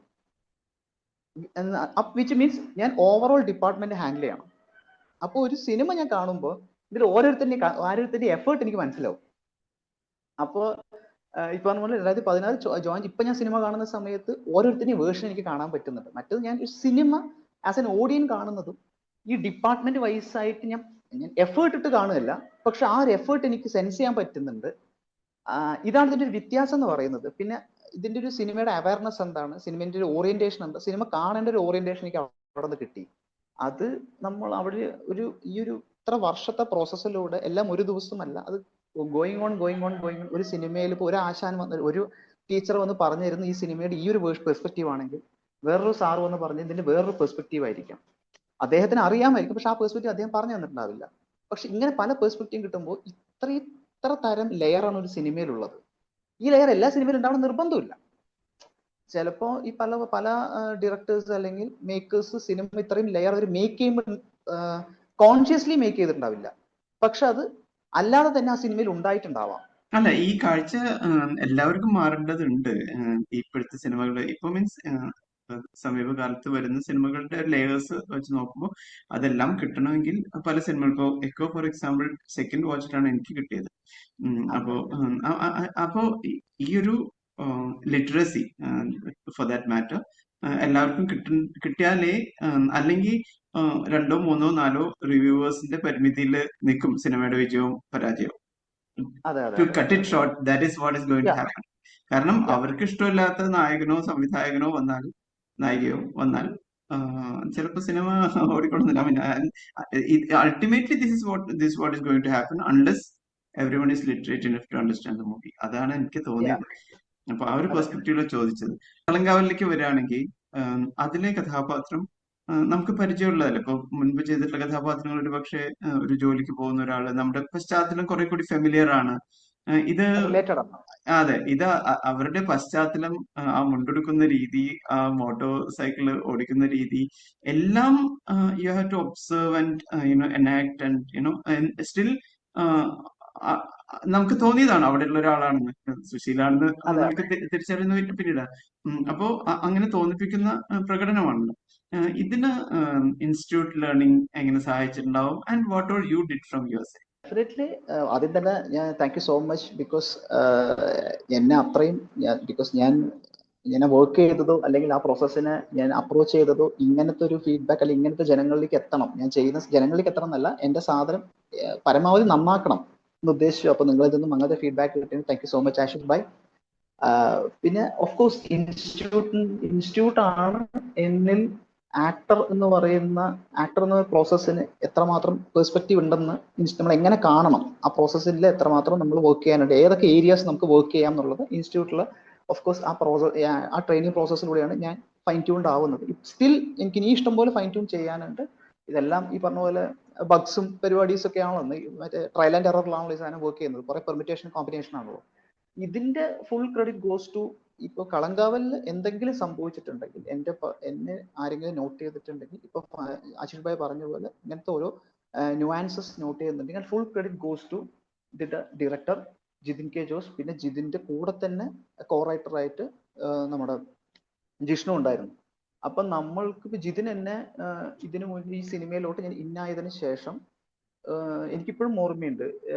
വിച്ച് മീൻസ് ഞാൻ ഓവറോൾ ഡിപ്പാർട്ട്മെന്റ് ഹാൻഡിൽ ചെയ്യണം. അപ്പോൾ ഒരു സിനിമ ഞാൻ കാണുമ്പോൾ ഇതിൽ ഓരോരുത്തരുടെ എഫേർട്ട് എനിക്ക് മനസ്സിലാവും. അപ്പോൾ ഇപ്പൊ പറഞ്ഞ 2016 ജോയിൻ, ഇപ്പൊ ഞാൻ സിനിമ കാണുന്ന സമയത്ത് ഓരോരുത്തരുടെയും വേർഷൻ എനിക്ക് കാണാൻ പറ്റുന്നുണ്ട്. മറ്റേത് ഞാൻ ഒരു സിനിമ ആസ് എൻ ഓഡിയൻ കാണുന്നതും ഈ ഡിപ്പാർട്ട്മെന്റ് വൈസ് ആയിട്ട് ഞാൻ എഫേർട്ട് ഇട്ട് കാണുകയല്ല, പക്ഷെ ആ ഒരു എഫേർട്ട് എനിക്ക് സെൻസ് ചെയ്യാൻ പറ്റുന്നുണ്ട്. ഇതാണ് ഇതിന്റെ ഒരു വ്യത്യാസം എന്ന് പറയുന്നത്. പിന്നെ ഇതിന്റെ ഒരു സിനിമയുടെ അവയർനെസ് എന്താണ്, സിനിമയുടെ ഒരു ഓറിയന്റേഷൻ എന്താ, സിനിമ കാണേണ്ട ഒരു ഓറിയന്റേഷൻ എനിക്ക് അവിടെ നിന്ന് കിട്ടി. അത് നമ്മൾ അവിടെ ഈ ഒരു ഇത്ര വർഷത്തെ പ്രോസസ്സിലൂടെ എല്ലാം ഒരു ദിവസമല്ല, അത് ഗോയിങ് ഓൺ. ഒരു സിനിമയിൽ ഇപ്പോൾ ഒരു ആശാൻ വന്ന്, ഒരു ടീച്ചർ വന്ന് പറഞ്ഞു തരുന്ന ഈ സിനിമയുടെ ഈ ഒരു പെർസ്പെക്റ്റീവ് ആണെങ്കിൽ വേറൊരു സാറ് വന്ന് പറഞ്ഞ് ഇതിന്റെ വേറൊരു പെർസ്പെക്റ്റീവ് ആയിരിക്കാം. അദ്ദേഹത്തിന് അറിയാമായിരിക്കും, പക്ഷെ ആ പെർസ്പെക്റ്റീവ് അദ്ദേഹം പറഞ്ഞു തന്നിട്ടുണ്ടാവില്ല. പക്ഷെ ഇങ്ങനെ പല പെർസ്പെക്റ്റീവ് കിട്ടുമ്പോൾ ഇത്ര തരം ലെയറാണ് ഒരു സിനിമയിലുള്ളത്. ഈ ലെയർ എല്ലാ സിനിമയിലും ഉണ്ടാവണം നിർബന്ധമില്ല. ചിലപ്പോ ഈ പല ഡയറക്ടേഴ്സ് അല്ലെങ്കിൽ മേക്കേഴ്സ് സിനിമ ഇത്രയും ലെയർ അവർ മേക്ക് ചെയ്യുമ്പോൾ കോൺഷ്യസ്ലി മേക്ക് ചെയ്തിട്ടുണ്ടാവില്ല, പക്ഷെ അത് അല്ലാതെ തന്നെ ആ സിനിമയിൽ ഉണ്ടായിട്ടുണ്ടാവാം. അല്ല, ഈ കാഴ്ച എല്ലാവർക്കും മാറേണ്ടതുണ്ട്. ഇപ്പോഴത്തെ സിനിമകൾ ഇപ്പൊ മീൻസ് സമീപകാലത്ത് വരുന്ന സിനിമകളുടെ ലേയേഴ്സ് വെച്ച് നോക്കുമ്പോൾ അതെല്ലാം കിട്ടണമെങ്കിൽ പല സിനിമകൾ ഇപ്പോൾ എക്കോ ഫോർ എക്സാമ്പിൾ സെക്കൻഡ് വാച്ചിട്ടാണ് എനിക്ക് കിട്ടിയത്. അപ്പോ അപ്പോ ഈ ഒരു ലിറ്ററസി ഫോർ ദാറ്റ് മാറ്റർ എല്ലാവർക്കും കിട്ടിയാലേ അല്ലെങ്കിൽ രണ്ടോ മൂന്നോ നാലോ റിവ്യൂവേഴ്സിന്റെ പരിമിതിയിൽ നിൽക്കും സിനിമയുടെ വിജയവും പരാജയവും. അതെ അതെ ടു അതെ cut it short, that is what is going to ya happen. കാരണം യാ അവർക്ക് ഇഷ്ടമില്ലാത്ത നായകനോ സംവിധായകനോ വന്നാൽ, നായികയോ വന്നാൽ ചിലപ്പോൾ സിനിമ ഓടിക്കൊള്ളുന്നില്ല. Ultimately this what is going to happen unless everyone is literate enough to understand the movie. അതാണ് എനിക്ക് യാ തോന്നിയത്. അപ്പൊ ആ ഒരു അതെ പെർസ്പെക്റ്റീവില് ചോദിച്ചത്. കളങ്കാവലിലേക്ക് വരികയാണെങ്കിൽ അതിലെ കഥാപാത്രം നമുക്ക് പരിചയമുള്ളതല്ലേ. ഇപ്പൊ മുൻപ് ചെയ്തിട്ടുള്ള കഥാപാത്രങ്ങൾ ഒരു പക്ഷേ ഒരു ജോലിക്ക് പോകുന്ന ഒരാള് നമ്മുടെ പശ്ചാത്തലം കുറെ കൂടി ഫെമിലിയർ ആണ്. ഇത് റിലേറ്റഡ് ആണ്. അതെ, ഇത് അവരുടെ പശ്ചാത്തലം, ആ മുണ്ടെടുക്കുന്ന രീതി, ആ മോട്ടോർ സൈക്കിൾ ഓടിക്കുന്ന രീതി എല്ലാം you have to observe and enact and still നമുക്ക് തോന്നിയതാണ് അവിടെയുള്ള ഒരാളാണെന്ന്, സുശീലാണെന്ന് അതെ നമുക്ക് തിരിച്ചറിയുന്ന പിന്നീട്. അപ്പോ അങ്ങനെ തോന്നിപ്പിക്കുന്ന പ്രകടനമാണല്ലോ. ഇതിന് ഇൻസ്റ്റിറ്റ്യൂട്ട് ലേണിംഗ് എങ്ങനെ സഹായിച്ചിട്ടുണ്ടാവും and what all you did from your side? Definitely. ആദ്യം തന്നെ ഞാൻ thank you so much, because എന്നെ അത്രയും ബിക്കോസ് ഞാൻ വർക്ക് ചെയ്തതോ അല്ലെങ്കിൽ ആ പ്രോസസ്സിനെ ഞാൻ അപ്രോച്ച് ചെയ്തതോ ഇങ്ങനത്തെ ഒരു ഫീഡ്ബാക്ക് അല്ലെങ്കിൽ ഇങ്ങനത്തെ ജനങ്ങളിലേക്ക് എത്തണം, ഞാൻ ചെയ്യുന്ന ജനങ്ങളിലേക്ക് എത്തണം എന്നല്ല, എന്റെ സാധനം പരമാവധി നന്നാക്കണം എന്ന് ഉദ്ദേശിച്ചു. അപ്പൊ നിങ്ങൾ ഇതൊന്നും അങ്ങനത്തെ ഫീഡ്ബാക്ക് കിട്ടിയത് thank you so much Ashif bye. പിന്നെ ഓഫ് കോഴ്സ് ഇൻസ്റ്റിറ്റ്യൂട്ട് ആണ് എന്നിൽ ആക്ടർ എന്ന പ്രോസസ്സിന് എത്രമാത്രം പെർസ്പെക്റ്റീവ് ഉണ്ടെന്ന് നമ്മൾ എങ്ങനെ കാണണം, ആ പ്രോസസ്സിൽ എത്രമാത്രം നമ്മൾ വർക്ക് ചെയ്യാനുണ്ട്, ഏതൊക്കെ ഏരിയാസ് നമുക്ക് വർക്ക് ചെയ്യാം എന്നുള്ളത് ഇൻസ്റ്റിറ്റ്യൂട്ടിൽ ഓഫ് കോഴ്സ് ആ ട്രെയിനിങ് പ്രോസസ്സിലൂടെയാണ് ഞാൻ ഫൈൻ ട്യൂൺഡ് ആവുന്നത്. സ്റ്റിൽ എനിക്ക് ഇനി ഇഷ്ടം പോലെ ഫൈൻ ട്യൂൺ ചെയ്യാനുണ്ട്. ഇതെല്ലാം ഈ പറഞ്ഞ പോലെ ബഗ്സും പരിപാടീസ് ഒക്കെ ആണല്ലോ, മറ്റേ ട്രയൽ ആൻഡ് എററിലാണല്ലോ ഈ സാധനം വർക്ക് ചെയ്യുന്നത്, കുറെ പെർമിറ്റേഷൻ കോമ്പിനേഷൻ ആണല്ലോ. ഇതിന്റെ ഫുൾ ക്രെഡിറ്റ് ഗോസ് ടു, ഇപ്പൊ കളങ്കാവലിൽ എന്തെങ്കിലും സംഭവിച്ചിട്ടുണ്ടെങ്കിൽ എന്നെ ആരെങ്കിലും നോട്ട് ചെയ്തിട്ടുണ്ടെങ്കിൽ, ഇപ്പൊ ആശിഷ് ഭായ് പറഞ്ഞ പോലെ ഇങ്ങനത്തെ ഓരോ ന്യൂആൻസസ് നോട്ട് ചെയ്യുന്നുണ്ടെങ്കിൽ full credit goes to the director Jithin K Jose. പിന്നെ ജിതിന്റെ കൂടെ തന്നെ കോ റൈറ്ററായിട്ട് നമ്മുടെ ജിഷ്ണു ഉണ്ടായിരുന്നു. അപ്പൊ നമ്മൾക്ക് ഇപ്പൊ ജിതിൻ എന്നെ ഇതിനു മുൻപ് ഈ സിനിമയിലോട്ട് ഞാൻ ഇന്നായതിനു ശേഷം എനിക്കിപ്പോഴും ഓർമ്മയുണ്ട്,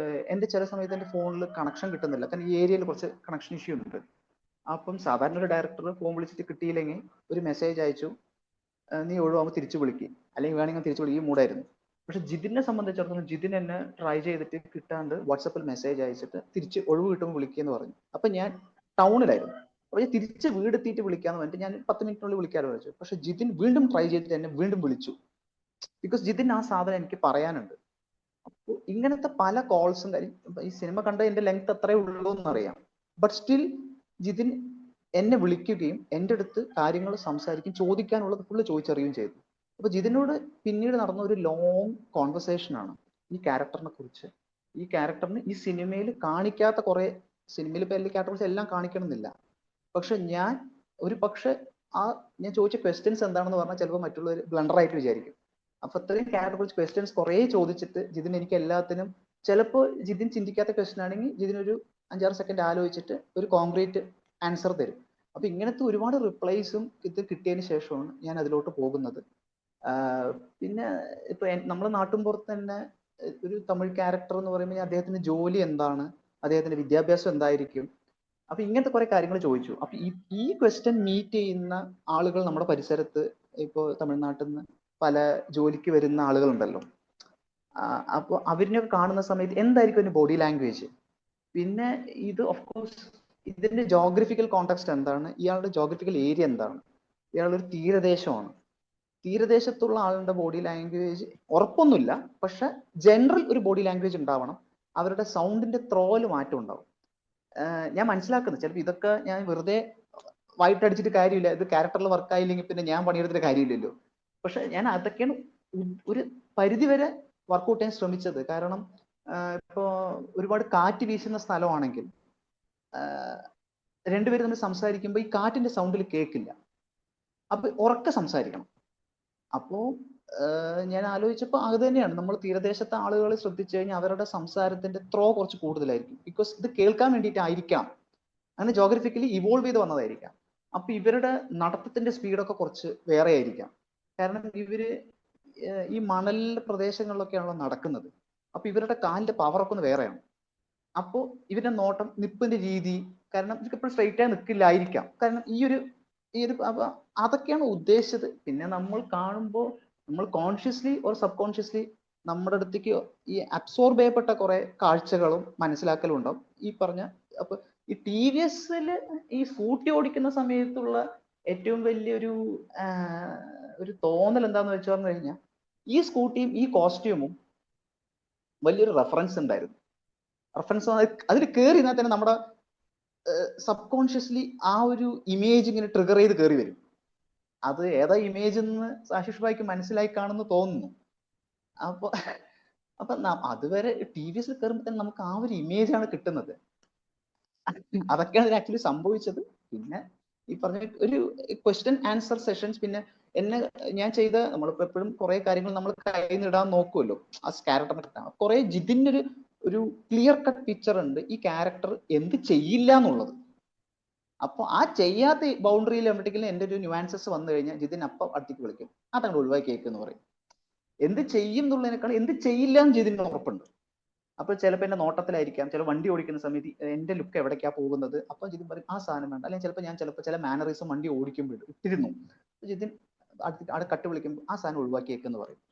എന്റെ ചില സമയത്ത് എന്റെ ഫോണിൽ കണക്ഷൻ കിട്ടുന്നില്ല, കാരണം ഈ ഏരിയയിൽ കുറച്ച് കണക്ഷൻ ഇഷ്യൂ ഉണ്ട്. അപ്പം സാധാരണ ഒരു ഡയറക്ടർ ഫോൺ വിളിച്ചിട്ട് കിട്ടിയില്ലെങ്കിൽ ഒരു മെസ്സേജ് അയച്ചു, നീ ഒഴിവാകുമ്പോൾ തിരിച്ചു വിളിക്കും, അല്ലെങ്കിൽ വേണമെങ്കിൽ തിരിച്ചു വിളിക്കും, ഈ മൂടായിരുന്നു. പക്ഷെ ജിതിനെ സംബന്ധിച്ചിടത്തോളം ജിതിൻ എന്നെ ട്രൈ ചെയ്തിട്ട് കിട്ടാണ്ട് വാട്സപ്പിൽ മെസ്സേജ് അയച്ചിട്ട് തിരിച്ച് ഒഴിവ് കിട്ടുമ്പോൾ വിളിക്കുമെന്ന് പറഞ്ഞു. അപ്പൊ ഞാൻ ടൗണിലായിരുന്നു, അപ്പൊ ഞാൻ തിരിച്ച് വീടെത്തിയിട്ട് വിളിക്കാന്ന് പറഞ്ഞിട്ട് ഞാൻ 10 മിനിറ്റിനുള്ളിൽ വിളിക്കാറ് വിളിച്ചു. പക്ഷെ ജിതിൻ വീണ്ടും ട്രൈ ചെയ്തിട്ട് എന്നെ വീണ്ടും വിളിച്ചു, ബിക്കോസ് ജിതിൻ ആ സാധനം എനിക്ക് പറയാനുണ്ട്. അപ്പോൾ ഇങ്ങനത്തെ പല കോൾസും കാര്യം, ഈ സിനിമ കണ്ട എന്റെ ലെങ്ത് അത്രേ ഉള്ളൂ എന്നറിയാം, ബട്ട് സ്റ്റിൽ ജിതിൻ എന്നെ വിളിക്കുകയും എൻ്റെ അടുത്ത് കാര്യങ്ങൾ സംസാരിക്കും, ചോദിക്കാനുള്ളത് ഫുള്ള് ചോദിച്ചറിയുകയും ചെയ്തു. അപ്പൊ ജിതിനോട് പിന്നീട് നടന്ന ഒരു ലോങ് കോൺവെർസേഷൻ ആണ് ഈ ക്യാരക്ടറിനെ കുറിച്ച്. ഈ ക്യാരക്ടറിന് ഈ സിനിമയിൽ കാണിക്കാത്ത കുറെ, സിനിമയിൽ ഇപ്പൊ എല്ലാ ക്യാരക്ടേഴ്സ് എല്ലാം കാണിക്കണമെന്നില്ല, പക്ഷെ ഞാൻ ഒരു പക്ഷെ ഞാൻ ചോദിച്ച ക്വസ്റ്റ്യൻസ് എന്താണെന്ന് പറഞ്ഞാൽ ചിലപ്പോൾ മറ്റുള്ളവർ ബ്ലണ്ടർ ആയിട്ട് വിചാരിക്കും. അപ്പൊ അത്രയും ക്യാരക്ടറെ കുറിച്ച് ക്വസ്റ്റ്യൻസ് കുറെ ചോദിച്ചിട്ട് ജിതിൻ എനിക്ക് എല്ലാത്തിനും, ചിലപ്പോൾ ജിതിൻ ചിന്തിക്കാത്ത ക്വസ്റ്റ്യൻ ആണെങ്കിൽ ജിതിൻ ഒരു 5-6 സെക്കൻഡ് ആലോചിച്ചിട്ട് ഒരു കോൺക്രീറ്റ് ആൻസർ തരും. അപ്പൊ ഇങ്ങനത്തെ ഒരുപാട് റിപ്ലൈസും ഇത് കിട്ടിയതിന് ശേഷമാണ് ഞാൻ അതിലോട്ട് പോകുന്നത്. പിന്നെ ഇപ്പൊ നമ്മുടെ നാട്ടിൻപുറത്ത് തന്നെ ഒരു തമിഴ് ക്യാരക്ടർ എന്ന് പറയുമ്പോൾ അദ്ദേഹത്തിന്റെ ജോലി എന്താണ്, അദ്ദേഹത്തിന്റെ വിദ്യാഭ്യാസം എന്തായിരിക്കും, അപ്പൊ ഇങ്ങനത്തെ കുറെ കാര്യങ്ങൾ ചോദിച്ചു. അപ്പൊ ഈ ക്വസ്റ്റ്യൻ മീറ്റ് ചെയ്യുന്ന ആളുകൾ നമ്മുടെ പരിസരത്ത് ഇപ്പോ തമിഴ്നാട്ടിൽ നിന്ന് പല ജോലിക്ക് വരുന്ന ആളുകളുണ്ടല്ലോ, അപ്പോൾ അവരിനൊക്കെ കാണുന്ന സമയത്ത് എന്തായിരിക്കും അതിന്റെ ബോഡി ലാംഗ്വേജ്, പിന്നെ ഇത് ഓഫ് കോഴ്സ് ഇതിന്റെ ജോഗ്രഫിക്കൽ കോണ്ടെക്സ്റ്റ് എന്താണ്, ഇയാളുടെ ജോഗ്രഫിക്കൽ ഏരിയ എന്താണ്, ഇയാളൊരു തീരദേശമാണ്, തീരദേശത്തുള്ള ആളുടെ ബോഡി ലാംഗ്വേജ് ഉറപ്പൊന്നുമില്ല, പക്ഷെ ജനറൽ ഒരു ബോഡി ലാംഗ്വേജ് ഉണ്ടാവണം, അവരുടെ സൗണ്ടിന്റെ ത്രോയിൽ മാറ്റം ഉണ്ടാവും. ഞാൻ മനസ്സിലാക്കുന്നത് ചിലപ്പോൾ ഇതൊക്കെ ഞാൻ വെറുതെ വായിട്ടടിച്ചിട്ട് കാര്യമില്ല, ഇത് ക്യാരക്ടറിൽ വർക്ക് ആയില്ലെങ്കിൽ പിന്നെ ഞാൻ പണിയെടുത്തിട്ട് കാര്യമില്ലല്ലോ. പക്ഷെ ഞാൻ അതൊക്കെയാണ് ഒരു പരിധിവരെ വർക്ക്ഔട്ട് ചെയ്യാൻ ശ്രമിച്ചത്. കാരണം ഇപ്പോ ഒരുപാട് കാറ്റ് വീശുന്ന സ്ഥലമാണെങ്കിൽ രണ്ടുപേരും തമ്മിൽ സംസാരിക്കുമ്പോൾ ഈ കാറ്റിന്റെ സൗണ്ടിൽ കേൾക്കില്ല, അപ്പൊ ഉറക്കെ സംസാരിക്കണം. അപ്പോ ഞാൻ ആലോചിച്ചപ്പോൾ അത് തന്നെയാണ്. നമ്മൾ തീരദേശത്തെ ആളുകളെ ശ്രദ്ധിച്ചു കഴിഞ്ഞാൽ അവരുടെ സംസാരത്തിന്റെ ത്രോ കുറച്ച് കൂടുതലായിരിക്കും. ബിക്കോസ് ഇത് കേൾക്കാൻ വേണ്ടിയിട്ടായിരിക്കാം, അങ്ങനെ ജോഗ്രഫിക്കലി ഇവോൾവ് ചെയ്ത് വന്നതായിരിക്കാം. അപ്പൊ ഇവരുടെ നടത്തത്തിന്റെ സ്പീഡൊക്കെ കുറച്ച് വേറെ ആയിരിക്കാം. കാരണം ഇവര് ഈ മണൽ പ്രദേശങ്ങളിലൊക്കെയാണല്ലോ നടക്കുന്നത്. അപ്പൊ ഇവരുടെ കാലിന്റെ പവറൊക്കെ ഒന്ന് വേറെയാണ്. അപ്പോൾ ഇവരുടെ നോട്ടം, നിപ്പിന്റെ രീതി, കാരണം ഇവർക്ക് എപ്പോഴും സ്ട്രൈറ്റ് ആയി നിൽക്കില്ലായിരിക്കാം. കാരണം ഈ ഒരു അപ്പൊ അതൊക്കെയാണ് ഉദ്ദേശിച്ചത്. പിന്നെ നമ്മൾ കാണുമ്പോൾ നമ്മൾ കോൺഷ്യസ്ലി ഓർ സബ് കോൺഷ്യസ്ലി നമ്മുടെ അടുത്തേക്ക് ഈ അബ്സോർബ് ചെയ്യപ്പെട്ട കുറെ കാഴ്ചകളും മനസ്സിലാക്കലും ഉണ്ടാവും ഈ പറഞ്ഞ. അപ്പൊ ഈ ടി വി എസിൽ ഈ സ്കൂട്ടി ഓടിക്കുന്ന സമയത്തുള്ള ഏറ്റവും വലിയൊരു ഒരു തോന്നൽ എന്താന്ന് വെച്ച് പറഞ്ഞു കഴിഞ്ഞാൽ, ഈ സ്കൂട്ടിയും ഈ കോസ്റ്റ്യൂമും വലിയൊരു റെഫറൻസ് ഉണ്ടായിരുന്നു. റെഫറൻസ് അതിൽ കയറി ഇരുന്നാൽ തന്നെ നമ്മുടെ സബ് കോൺഷ്യസ്ലി ആ ഒരു ഇമേജ് ഇങ്ങനെ ട്രിഗർ ചെയ്ത് കയറി വരും. അത് ഏതാ ഇമേജ് എന്ന് ആശിഷ് ഭായിക്ക് മനസ്സിലായി കാണുന്നു തോന്നുന്നു. അപ്പൊ അപ്പൊ അതുവരെ ടി വി എസിൽ കയറുമ്പോൾ തന്നെ നമുക്ക് ആ ഒരു ഇമേജ് ആണ് കിട്ടുന്നത്. അതൊക്കെയാണ് ആക്ച്വലി സംഭവിച്ചത്. പിന്നെ ഈ പറഞ്ഞ ഒരു ക്വസ്റ്റ്യൻ ആൻസർ സെഷൻസ്, പിന്നെ ഞാൻ ചെയ്ത, നമ്മളിപ്പോ എപ്പോഴും കുറെ കാര്യങ്ങൾ നമ്മൾ കയ്യിൽ നിന്ന് ഇടാൻ നോക്കുമല്ലോ ആ ക്യാരക്ടറിനെ. കുറെ ജിതിനൊരു ഒരു ക്ലിയർ കട്ട് പിക്ചർ ഉണ്ട് ഈ ക്യാരക്ടർ എന്ത് ചെയ്യില്ല എന്നുള്ളത്. അപ്പൊ ആ ചെയ്യാത്ത ബൗണ്ടറിയിൽ എവിടെയെങ്കിലും എന്റെ ഒരു ന്യൂആൻസസ് വന്നു കഴിഞ്ഞാൽ ജിതിൻ അപ്പം അടുത്തേക്ക് വിളിക്കും, അതങ്ങോട്ട് ഒഴിവാക്കി കേൾക്കുന്നു പറയും. എന്ത് ചെയ്യും എന്നുള്ളതിനേക്കാൾ എന്ത് ചെയ്യില്ല എന്ന് ജിതിന് ഉറപ്പുണ്ട്. അപ്പൊ ചിലപ്പോൾ എന്റെ നോട്ടത്തിലായിരിക്കാം, ചില വണ്ടി ഓടിക്കുന്ന സമയത്ത് എന്റെ ലുക്ക് എവിടേക്കാ പോകുന്നത്, അപ്പൊ ജിതിൻ പറയും ആ സാധനം വേണ്ട. അല്ലെങ്കിൽ ചിലപ്പോൾ ചില മാനറിസം വണ്ടി ഓടിക്കുമ്പോൾ ഇട്ടിരുന്നു, ജിതിൻ അവിടെ കട്ട് വിളിക്കുമ്പോൾ ആ സാധനം ഒഴിവാക്കിയേക്കെന്ന് പറയും.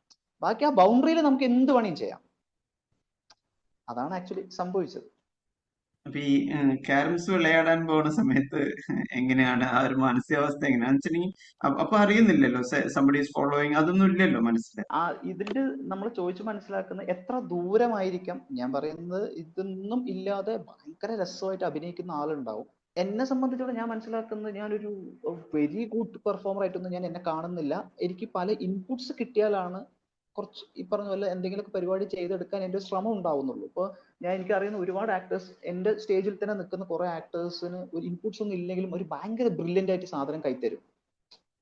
ബാക്കി ആ ബൗണ്ടറിയിൽ നമുക്ക് എന്ത് വേണമെങ്കിലും ചെയ്യാം. അതാണ് ആക്ച്വലി സംഭവിച്ചത്. അപ്പൊ ഈ ക്യാരംസ് വിളയാടാൻ പോകുന്ന സമയത്ത് എങ്ങനെയാണ് ആ ഒരു മാനസികാവസ്ഥ എങ്ങനെയാണെന്ന് വെച്ചിട്ടുണ്ടെങ്കിൽ അപ്പൊ അറിയുന്നില്ലല്ലോ സംബഡി ഈസ് ഫോളോയിങ്, അതൊന്നും ഇല്ലല്ലോ മനസ്സിൽ. ഇതിന്റെ നമ്മൾ ചോദിച്ചു മനസ്സിലാക്കുന്ന എത്ര ദൂരമായിരിക്കാം. ഞാൻ പറയുന്നത് ഇതൊന്നും ഇല്ലാതെ ഭയങ്കര രസമായിട്ട് അഭിനയിക്കുന്ന ആളുണ്ടാവും. എന്നെ സംബന്ധിച്ചോളം ഞാൻ മനസ്സിലാക്കുന്നത്, ഞാനൊരു വെരി ഗുഡ് പെർഫോമർ ആയിട്ടൊന്നും ഞാൻ എന്നെ കാണുന്നില്ല. എനിക്ക് പല ഇൻപുട്സ് കിട്ടിയാലാണ് കുറച്ച് ഈ പറഞ്ഞ പോലെ എന്തെങ്കിലുമൊക്കെ പരിപാടി ചെയ്തെടുക്കാൻ എൻ്റെ ശ്രമം ഉണ്ടാവുന്നുള്ളൂ. ഇപ്പോൾ എനിക്കറിയുന്ന ഒരുപാട് ആക്ടേഴ്സ്, എൻ്റെ സ്റ്റേജിൽ തന്നെ നിൽക്കുന്ന കുറെ ആക്ടേഴ്സിന് ഒരു ഇൻപുട്സ് ഒന്നും ഇല്ലെങ്കിലും ഒരു ഭയങ്കര ബ്രില്യൻ്റ് ആയിട്ട് സാധനം കൈത്തരും,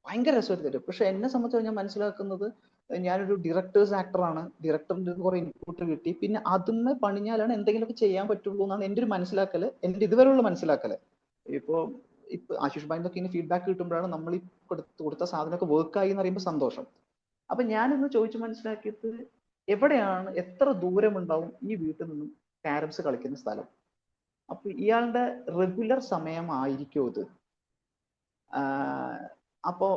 ഭയങ്കര രസമായിട്ട് തരും. പക്ഷെ എന്നെ സംബന്ധിച്ച് ഞാൻ മനസ്സിലാക്കുന്നത്, ഞാനൊരു ഡയറക്ടേഴ്സ് ആക്ടറാണ്, ഡയറക്ടറിന്റെ കുറെ ഇൻപുട്ട് കിട്ടി, പിന്നെ അതിന് പണിഞ്ഞാലാണ് എന്തെങ്കിലുമൊക്കെ ചെയ്യാൻ പറ്റുള്ളൂ എന്നാണ് എൻ്റെ ഒരു മനസ്സിലാക്കല്, എൻ്റെ ഇതുവരെയുള്ള മനസ്സിലാക്കല്. ഇപ്പൊ ആശിഷ് ഭായിന്റെ ഒക്കെ ഫീഡ്ബാക്ക് കിട്ടുമ്പോഴാണ് നമ്മൾ ഈ കൊടുത്ത സാധനമൊക്കെ വർക്കായി എന്ന് പറയുമ്പോൾ സന്തോഷം. അപ്പൊ ഞാനിന്ന് ചോദിച്ചു മനസ്സിലാക്കിയത്, എവിടെയാണ്, എത്ര ദൂരമുണ്ടാവും ഈ വീട്ടിൽ നിന്നും ക്യാരംസ് കളിക്കുന്ന സ്ഥലം? അപ്പൊ ഇയാളുടെ റെഗുലർ സമയം ആയിരിക്കും ഇത്. അപ്പോ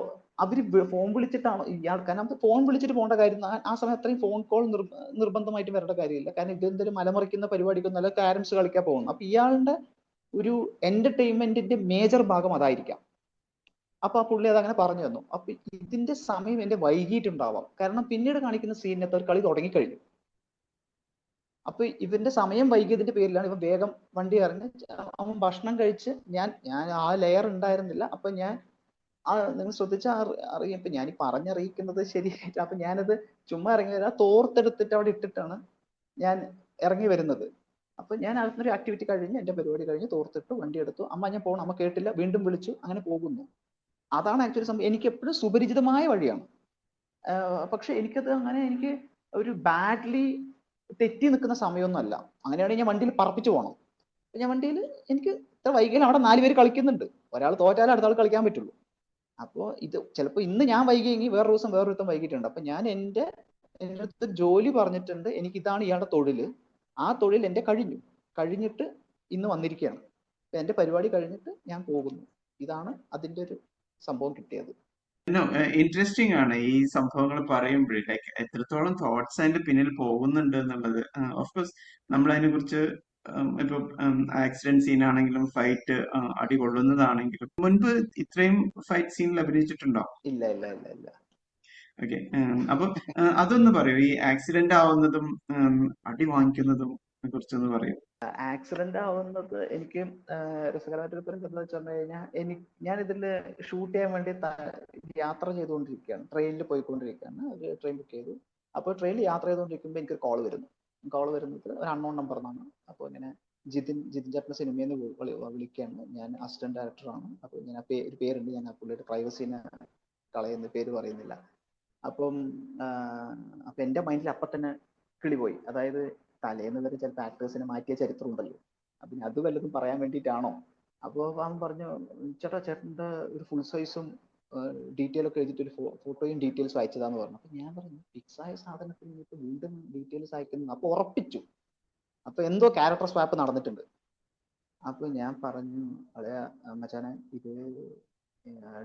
അവര് ഫോൺ വിളിച്ചിട്ടാണ് ഇയാൾ, കാരണം നമുക്ക് ഫോൺ വിളിച്ചിട്ട് പോകേണ്ട കാര്യം, ആ സമയം അത്രയും ഫോൺ കോൾ നിർബന്ധമായിട്ട് വരേണ്ട കാര്യമില്ല. കാരണം ഇതെന്തെങ്കിലും മലമറിക്കുന്ന പരിപാടിക്കൊന്നും അല്ല, ക്യാരംസ് കളിക്കാൻ പോകുന്നു. അപ്പൊ ഇയാളുടെ ഒരു എന്റർടൈൻമെന്റിന്റെ മേജർ ഭാഗം അതായിരിക്കാം. അപ്പൊ ആ പുള്ളി അതങ്ങനെ പറഞ്ഞു തന്നു. അപ്പൊ ഇതിന്റെ സമയം എന്റെ വൈകിട്ടുണ്ടാവാം, കാരണം പിന്നീട് കാണിക്കുന്ന സീനിനകത്ത് ഒരു കളി തുടങ്ങിക്കഴിഞ്ഞു. അപ്പൊ ഇവന്റെ സമയം വൈകിയതിന്റെ പേരിലാണ് ഇവൻ വേഗം വണ്ടി ഇറങ്ങി അവൻ ഭക്ഷണം കഴിച്ച്, ഞാൻ ആ ലെയർ ഉണ്ടായിരുന്നില്ല. അപ്പൊ ഞാൻ നിങ്ങൾ ശ്രദ്ധിച്ചാൽ അറിയാം, ഇപ്പൊ ഞാൻ പറഞ്ഞറിയിക്കുന്നത് ശരിയായിട്ട്. അപ്പൊ ഞാനത് ചുമ്മാ ഇറങ്ങി വരാം, തോർത്തെടുത്തിട്ട് അവിടെ ഇട്ടിട്ടാണ് ഞാൻ ഇറങ്ങി വരുന്നത്. അപ്പൊ ഞാൻ അതിനൊരു ആക്ടിവിറ്റി കഴിഞ്ഞ്, എന്റെ പരിപാടി കഴിഞ്ഞ് തോർത്തിട്ട് വണ്ടി എടുത്തു, അമ്മ ഞാൻ പോകണം, അമ്മ കേട്ടില്ല, വീണ്ടും വിളിച്ചു, അങ്ങനെ പോകുന്നു. അതാണ് ആക്ച്വലി സംഭവം. എനിക്ക് എപ്പോഴും സുപരിചിതമായ വഴിയാണ്, പക്ഷെ എനിക്കത് അങ്ങനെ എനിക്ക് ഒരു ബാഡ്ലി തെറ്റി നിൽക്കുന്ന സമയമൊന്നും അല്ല. അങ്ങനെയാണെങ്കിൽ ഞാൻ വണ്ടിയിൽ പറപ്പിച്ചു പോകണം. ഞാൻ വണ്ടിയിൽ എനിക്ക് ഇത്ര വൈകിയാലും അവിടെ 4 പേര് കളിക്കുന്നുണ്ട്, ഒരാൾ തോറ്റാലും അടുത്ത ആൾ കളിക്കാൻ പറ്റുള്ളൂ. അപ്പോൾ ഇത് ചിലപ്പോൾ ഇന്ന് ഞാൻ വൈകിയെങ്കിൽ വേറൊരു ദിവസം വേറൊരുത്തം വൈകിട്ടുണ്ട്. അപ്പൊ ഞാൻ എൻ്റെ അടുത്ത് ജോലി പറഞ്ഞിട്ടുണ്ട്, എനിക്ക് ഇതാണ് ഇയാളുടെ തൊഴിൽ, ആ തൊഴിൽ എൻ്റെ കഴിഞ്ഞിട്ട് ഇന്ന് വന്നിരിക്കുകയാണ്. എന്റെ പരിപാടി കഴിഞ്ഞിട്ട് ഞാൻ പോകുന്നു. ഇതാണ് അതിന്റെ ഒരു സംഭവം കിട്ടിയത്. ഇൻട്രസ്റ്റിംഗ് ആണ് ഈ സംഭവങ്ങൾ പറയുമ്പോഴേ, ലൈക്ക് എത്രത്തോളം തോട്ട്സ് അതിന്റെ പിന്നിൽ പോകുന്നുണ്ട് എന്നുള്ളത്. ഓഫ് കോഴ്സ് നമ്മൾ അതിനെ കുറിച്ച് ഇപ്പൊ ആക്സിഡന്റ് സീൻ ആണെങ്കിലും ഫൈറ്റ് അടി കൊള്ളുന്നതാണെങ്കിലും, മുൻപ് ഇത്രയും ഫൈറ്റ് സീനിൽ അഭിനയിച്ചിട്ടുണ്ടോ? ഇല്ല ഇല്ല ഇല്ല ഇല്ല. ഓക്കെ. അപ്പം അതൊന്ന് പറയൂ, ഈ ആക്സിഡന്റ് ആവുന്നതും അടി വാങ്ങിക്കുന്നതും കുറിച്ചൊന്ന് പറയൂ. ആക്സിഡന്റ് ആവുന്നത് എനിക്ക് രസകരമായിട്ടൊരു എന്താ വെച്ച് പറഞ്ഞു കഴിഞ്ഞാൽ, ഞാൻ ഇതിൽ ഷൂട്ട് ചെയ്യാൻ വേണ്ടി യാത്ര ചെയ്തുകൊണ്ടിരിക്കുകയാണ്, ട്രെയിനിൽ പോയിക്കൊണ്ടിരിക്കുകയാണ്. ഒരു ട്രെയിൻ ബുക്ക് ചെയ്തു. അപ്പോൾ ട്രെയിനിൽ യാത്ര ചെയ്തുകൊണ്ടിരിക്കുമ്പോൾ എനിക്കൊരു കോൾ വരുന്നത് ഒരു അൺനോൺ നമ്പർ എന്നാണ്. അപ്പോൾ ഇങ്ങനെ ജിതിൻ ചേട്ടൻ്റെ സിനിമയിൽ നിന്ന് വിളിക്കുകയാണ്, ഞാൻ അസിസ്റ്റന്റ് ഡയറക്ടറാണ്. അപ്പോൾ ഞാൻ ഒരു പേരുണ്ട്, ഞാൻ ആ പുള്ളിയുടെ പ്രൈവസിനെ കളയുന്ന പേര് പറയുന്നില്ല. അപ്പം അപ്പൊ എന്റെ മൈൻഡിൽ അപ്പൊ തന്നെ കിളി പോയി. അതായത് തലേന്ന് വരെ ചിലപ്പോൾ ആക്ടേഴ്സിനെ മാറ്റിയ ചരിത്രം ഉണ്ടല്ലോ, അപ്പൊ ഇനി അത് വല്ലതും പറയാൻ വേണ്ടിയിട്ടാണോ? അപ്പോൾ അവൻ പറഞ്ഞു, ചേട്ടാ ചേട്ടൻ്റെ ഒരു ഫുൾ സൈസും ഡീറ്റെയിൽ ഒക്കെ എഴുതിയിട്ട് ഒരു ഫോട്ടോയും ഡീറ്റെയിൽസും അയച്ചതാന്ന് പറഞ്ഞു. അപ്പൊ ഞാൻ പറഞ്ഞു, ഫിക്സ് ആയ സാധനത്തിന് ഇപ്പൊ വീണ്ടും ഡീറ്റെയിൽസ് അയക്കുന്നു. അപ്പൊ ഉറപ്പിച്ചു, അപ്പൊ എന്തോ ക്യാരക്ടർ സ്വാപ്പ് നടന്നിട്ടുണ്ട്. അപ്പൊ ഞാൻ പറഞ്ഞു, അതെ മച്ചാനെ, ഇത്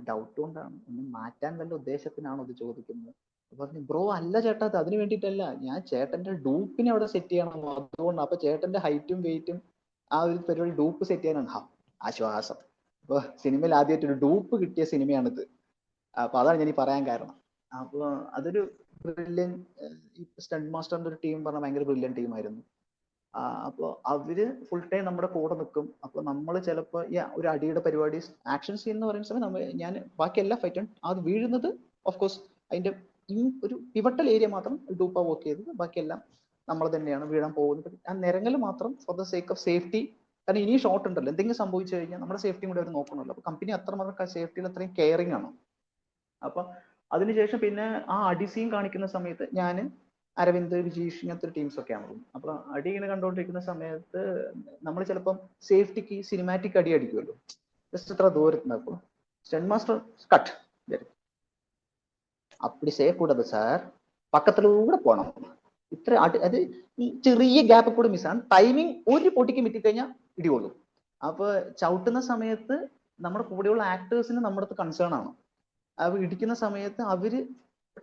ഡൗട്ട് കൊണ്ടാണ്, ഒന്ന് മാറ്റാൻ വല്ല ഉദ്ദേശത്തിനാണോ ഇത് ചോദിക്കുന്നത്? പറഞ്ഞു, ബ്രോ അല്ല ചേട്ടാ, അത് അതിന് വേണ്ടിയിട്ടല്ല, ഞാൻ ചേട്ടന്റെ ഡൂപ്പിനെ അവിടെ സെറ്റ് ചെയ്യണം, അതുകൊണ്ട്. അപ്പൊ ചേട്ടന്റെ ഹൈറ്റും വെയിറ്റും ആ ഒരു പരിപാടി ഡൂപ്പ് സെറ്റ് ചെയ്യാനാണ്. ആശ്വാസം. അപ്പൊ സിനിമയിൽ ആദ്യമായിട്ട് ഒരു ഡൂപ്പ് കിട്ടിയ സിനിമയാണിത്. അപ്പൊ അതാണ് ഞാൻ ഈ പറയാൻ കാരണം. അപ്പൊ അതൊരു ബ്രില്യൻ, ഈ സ്റ്റണ്ട് മാസ്റ്ററിന്റെ ഒരു ടീം പറഞ്ഞാൽ ഭയങ്കര ബ്രില്യൻ ടീമായിരുന്നു. അപ്പോൾ അവര് ഫുൾ ടൈം നമ്മുടെ കൂടെ നിൽക്കും. അപ്പൊ നമ്മൾ ചിലപ്പോൾ ഈ ഒരു അടിയുടെ പരിപാടി, ആക്ഷൻ സീൻ എന്ന് പറയുന്ന സമയം ഞാൻ ബാക്കി എല്ലാ ഫൈറ്റും അത് വീഴുന്നത് ഓഫ് കോഴ്സ് അതിന്റെ ഈ ഒരു പിവട്ടൽ ഏരിയ മാത്രം ഡൂപ്പ വർക്ക് ചെയ്തത്, ബാക്കിയെല്ലാം നമ്മൾ തന്നെയാണ് വീഴാൻ പോകുന്നത്. ആ നിരങ്ങൽ മാത്രം four the sake of safety. കാരണം ഇനി ഷോട്ട് ഉണ്ടല്ലോ, എന്തെങ്കിലും സംഭവിച്ചു കഴിഞ്ഞാൽ നമ്മുടെ സേഫ്റ്റിയും കൂടെ അവർ നോക്കണമല്ലോ. അപ്പൊ കമ്പനി അത്രമാത്രം സേഫ്റ്റിയിൽ അത്രയും കെയറിങ് ആണ്. അപ്പൊ അതിനുശേഷം പിന്നെ ആ അടി സീൻ കാണിക്കുന്ന സമയത്ത് ഞാൻ, അരവിന്ദ്, വിജീഷ്, ഇങ്ങനത്തെ ഒരു ടീംസ് ഒക്കെ ആണ്. അപ്പൊ അടി ഇങ്ങനെ കണ്ടുകൊണ്ടിരിക്കുന്ന സമയത്ത് നമ്മൾ ചിലപ്പം സേഫ്റ്റിക്ക് സിനിമാറ്റിക് അടി അടിക്കുമല്ലോ, ജസ്റ്റ് ഇത്ര ദൂരത്തുനിന്ന്. അപ്പോൾ സ്റ്റണ്ട് മാസ്റ്റർ കട്ട് அப்படி செய்யக்கூடாது சார், പക്കത്തിലൂടെ പോകണം. ഇത്ര അത് ഈ ചെറിയ ഗ്യാപ്പ് കൂടെ മിസ്സാണ്. ടൈമിങ് ഒരു പൊട്ടിക്ക് മിറ്റിക്കഴിഞ്ഞാൽ ഇടികൊള്ളും. അപ്പൊ ചവിട്ടുന്ന സമയത്ത് നമ്മുടെ കൂടെയുള്ള ആക്ടേഴ്സിന് നമ്മുടെ അടുത്ത് കൺസേൺ ആണ്. അവ ഇടിക്കുന്ന സമയത്ത് അവര്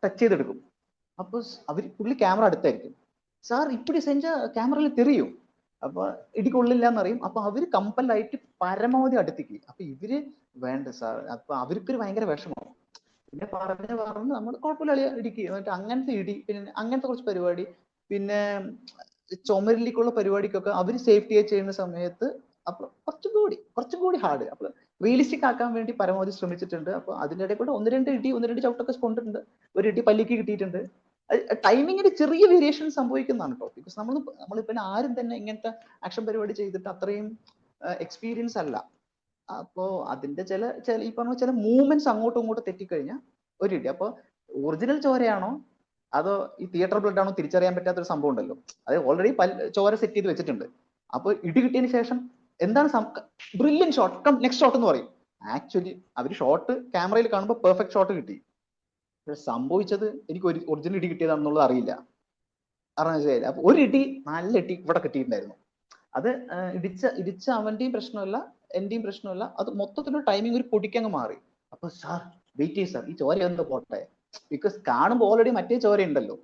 ടച്ച് ചെയ്തെടുക്കും. അപ്പൊ പുള്ളി ക്യാമറ അടുത്തായിരിക്കും. സാർ ഇപ്പിടി സെഞ്ച ക്യാമറയിൽ തെറിയും, അപ്പൊ ഇടികൊള്ളില്ല എന്നറിയും. അപ്പൊ അവര് കമ്പലായിട്ട് പരമാവധി അടുത്തേക്ക്. അപ്പൊ ഇവര് വേണ്ട സാർ, അപ്പൊ അവർക്കൊരു ഭയങ്കര വിഷമം. പിന്നെ പറഞ്ഞ് നമ്മൾ കുഴപ്പമില്ല ഇടിക്കുക, എന്നിട്ട് അങ്ങനത്തെ ഇടി, പിന്നെ അങ്ങനത്തെ കുറച്ച് പരിപാടി. പിന്നെ ചുമരിലേക്കുള്ള പരിപാടിക്കൊക്കെ അവര് സേഫ്റ്റി ചെയ്യുന്ന സമയത്ത് അപ്പൊ കുറച്ചും കൂടി ഹാർഡ്, അപ്പൊ റിയലിസ്റ്റിക് ആക്കാൻ വേണ്ടി പരമാവധി ശ്രമിച്ചിട്ടുണ്ട്. അപ്പൊ അതിന്റെ ഇടയിൽ കൂടെ ഒന്ന് രണ്ട് ചവിട്ടൊക്കെ കൊണ്ടിട്ടുണ്ട്. ഒരു ഇടി പല്ലിക്ക് കിട്ടിയിട്ടുണ്ട്. ടൈമിങ്ങിന് ചെറിയ വേരിയേഷൻ സംഭവിക്കുന്നതാണ് കേട്ടോ. ബിക്കോസ് നമ്മളിപ്പോ ആരും തന്നെ ഇങ്ങനത്തെ ആക്ഷൻ പരിപാടി ചെയ്തിട്ട് അത്രയും എക്സ്പീരിയൻസ് അല്ല. അപ്പോ അതിന്റെ ചില ഈ പറഞ്ഞ ചില മൂവ്മെന്റ്സ് അങ്ങോട്ടും ഇങ്ങോട്ടും തെറ്റിക്കഴിഞ്ഞാൽ ഒരു ഇടി. അപ്പൊ ഒറിജിനൽ ചോരയാണോ അതോ ഈ തിയേറ്റർ ബ്ലഡ് ആണോ തിരിച്ചറിയാൻ പറ്റാത്ത ഒരു സംഭവം ഉണ്ടല്ലോ. അത് ഓൾറെഡി ചോര സെറ്റ് ചെയ്ത് വെച്ചിട്ടുണ്ട്. അപ്പൊ ഇടി കിട്ടിയതിന് ശേഷം എന്താണ് brilliant shot, come next shot എന്ന് പറയും. ആക്ച്വലി അവര് ഷോട്ട് ക്യാമറയിൽ കാണുമ്പോൾ പെർഫെക്റ്റ് ഷോട്ട് കിട്ടി. സംഭവിച്ചത് എനിക്ക് ഒരു ഒറിജിനൽ ഇടി കിട്ടിയതാണെന്നുള്ളത് അറിയില്ല. അറിയാൻ. അപ്പൊ ഒരു ഇടി, നല്ല ഇടി ഇവിടെ കിട്ടിയിട്ടുണ്ടായിരുന്നു. അത് ഇടിച്ച അവന്റെയും പ്രശ്നമല്ല, എന്റെയും പ്രശ്നമല്ല. അത് മൊത്തത്തിലുള്ള ടൈമിംഗ് ഒരു പൊടിക്കങ്ങ് മാറി. അപ്പൊ സാർ വെയിറ്റ് ചെയ്യും സാർ, ഈ ചോര ഒന്ന് പോട്ടെ. ബിക്കോസ് കാണുമ്പോൾ ഓൾറെഡി മറ്റേ ചോര ഉണ്ടല്ലോ,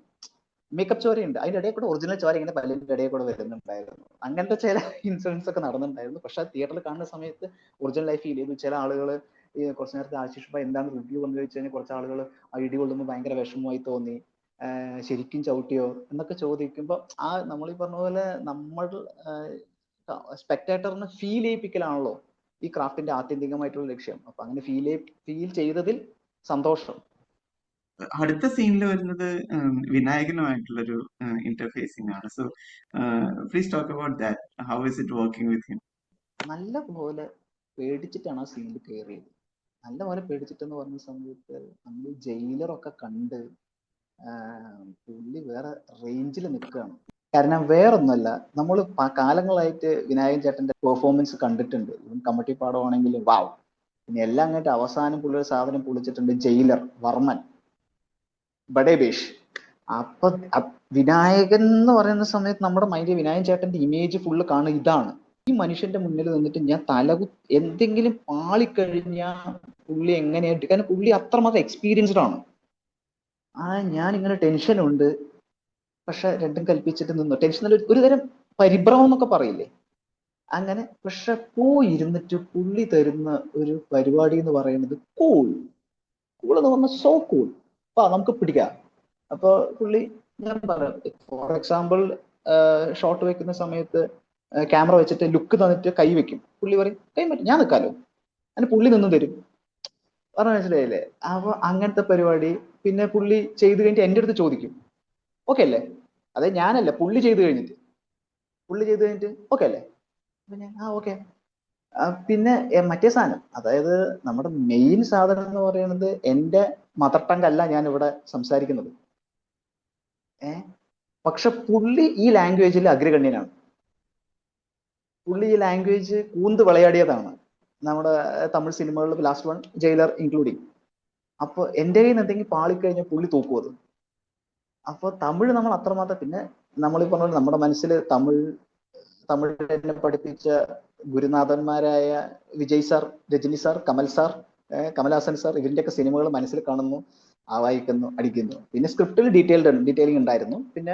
മേക്കപ്പ് ചോരയുണ്ട്, അതിന്റെ ഇടയിൽ കൂടെ ഒറിജിനൽ ചോര ഇങ്ങനെ പല്ലിന്റെ ഇടയിൽ കൂടെ വരുന്നുണ്ടായിരുന്നു. അങ്ങനത്തെ ചില ഇൻസിഡൻസ് ഒക്കെ നടന്നിട്ടുണ്ടായിരുന്നു. പക്ഷെ തിയേറ്ററിൽ കാണുന്ന സമയത്ത് ഒറിജിനൽ ലൈഫ് ഫീൽ ചെയ്തു. ചില ആളുകൾ കുറച്ച് നേരത്തെ ആശിഷ് ഭായ് എന്താണ് റിവ്യൂ എന്ന് ചോദിച്ചു കഴിഞ്ഞാൽ കുറച്ച് ആളുകൾ ആ ഇടി കൊള്ളുമ്പോൾ ഭയങ്കര വിഷമമായി തോന്നി, ശരിക്കും ചവിട്ടിയോ എന്നൊക്കെ ചോദിക്കുമ്പോൾ ആ നമ്മൾ ഈ പറഞ്ഞ പോലെ നമ്മൾ സ്പെക്ടേറ്ററിന് ഫീൽ ചെയ്യിപ്പിക്കലാണല്ലോ ഈ ക്രാഫ്റ്റിന്റെ ആത്യന്തികമായിട്ടുള്ള ലക്ഷ്യം. അപ്പൊ അങ്ങനെ ഫീൽ ചെയ്തതിൽ സന്തോഷം. അടുത്ത സീനിൽ വരുന്നത് വിനായകനുമായിട്ടുള്ളൊരു ഇന്റർഫേസിംഗ് ആണ്. So please talk about that. How is it working with him? നല്ല പോലെ പേടിച്ചിട്ടാണ് ആ സീനിൽ കയറിയത്. നല്ല പോലെ പേടിച്ചിട്ടെന്ന് പറഞ്ഞ സമയത്ത് നമ്മൾ ജയിലറൊക്കെ കണ്ട് പുള്ളി വേറെ റേഞ്ചിൽ നിൽക്കുകയാണ്. കാരണം വേറൊന്നുമല്ല, നമ്മൾ കാലങ്ങളായിട്ട് വിനായകൻ ചേട്ടന്റെ പെർഫോമൻസ് കണ്ടിട്ടുണ്ട്. കമ്മട്ടി പാടമാണെങ്കിലും വാവ്. പിന്നെ എല്ലാം അങ്ങോട്ട് അവസാനം പുള്ളിയുടെ സാധനം പൊളിച്ചിട്ടുണ്ട്. ജയിലർ, വർമ്മൻ, ബഡേബേഷ്. അപ്പൊ വിനായകൻ എന്ന് പറയുന്ന സമയത്ത് നമ്മുടെ മൈൻഡിൽ വിനായകൻ ചേട്ടന്റെ ഇമേജ് ഫുള്ള് കാണുക ഇതാണ്. ഈ മനുഷ്യന്റെ മുന്നിൽ നിന്നിട്ട് ഞാൻ എന്തെങ്കിലും പാളിക്കഴിഞ്ഞാൽ പുള്ളി എങ്ങനെയായിട്ട്, കാരണം പുള്ളി അത്രമാത്രം എക്സ്പീരിയൻസ്ഡ് ആണ്. ഞാൻ ഇങ്ങനെ ടെൻഷനുണ്ട്, പക്ഷെ രണ്ടും കൽപ്പിച്ചിട്ട് നിന്നു. ടെൻഷൻ ഒരു തരം പരിഭ്രമം എന്നൊക്കെ പറയില്ലേ, അങ്ങനെ. പക്ഷെ പോയിരുന്നിട്ട് പുള്ളി തരുന്ന ഒരു പരിപാടി എന്ന് പറയുന്നത് കൂൾ എന്ന് പറഞ്ഞാൽ സോ കൂൾ. നമുക്ക് പിടിക്കാം. അപ്പൊ പുള്ളി, ഞാൻ പറയാം, ഫോർ എക്സാമ്പിൾ ഷോട്ട് വെക്കുന്ന സമയത്ത് ക്യാമറ വെച്ചിട്ട് ലുക്ക് തന്നിട്ട് കൈ വെക്കും. പുള്ളി പറയും കൈ പറ്റും, ഞാൻ നിൽക്കാലോ. അതിന് പുള്ളി നിന്നും തരും. പറഞ്ഞ മനസ്സിലായില്ലേ? അപ്പൊ അങ്ങനത്തെ പരിപാടി. പിന്നെ പുള്ളി ചെയ്ത് കഴിഞ്ഞിട്ട് എൻ്റെ അടുത്ത് ചോദിക്കും ഓക്കെ അല്ലേ, അതെ ഞാനല്ല, പുള്ളി ചെയ്ത് കഴിഞ്ഞിട്ട് ഓക്കെ അല്ലേ? അപ്പൊ ഞാൻ ഓക്കെ. പിന്നെ മറ്റേ സാധനം, അതായത് നമ്മുടെ മെയിൻ സാധനം എന്ന് പറയുന്നത് എന്റെ മദർ ടങ് അല്ല ഞാൻ ഇവിടെ സംസാരിക്കുന്നത്. പക്ഷെ പുള്ളി ഈ ലാംഗ്വേജിൽ അഗ്രഗണ്യനാണ്. പുള്ളി ഈ ലാംഗ്വേജ് കൂന്ത് വിളയാടിയതാണ് നമ്മുടെ തമിഴ് സിനിമകളിൽ, ലാസ്റ്റ് വൺ ജയിലർ ഇൻക്ലൂഡിങ്. അപ്പൊ എന്റെ കയ്യിൽ നിന്ന് എന്തെങ്കിലും പാളിക്കഴിഞ്ഞാൽ പുള്ളി തൂക്കും അത്. അപ്പൊ തമിഴ് നമ്മൾ അത്രമാത്രം, പിന്നെ നമ്മൾ ഈ പറഞ്ഞ നമ്മുടെ മനസ്സിൽ തമിഴ് എന്നെ പഠിപ്പിച്ച ഗുരുനാഥന്മാരായ Vijay sir, Rajini sir, Kamal sir, Kamal Haasan sir, ഇവരുടെയൊക്കെ സിനിമകൾ മനസ്സിൽ കാണുന്നു, വായിക്കുന്നു, അടിക്കുന്നു. പിന്നെ സ്ക്രിപ്റ്റിൽ ഡീറ്റെയിലിംഗ് ഉണ്ടായിരുന്നു. പിന്നെ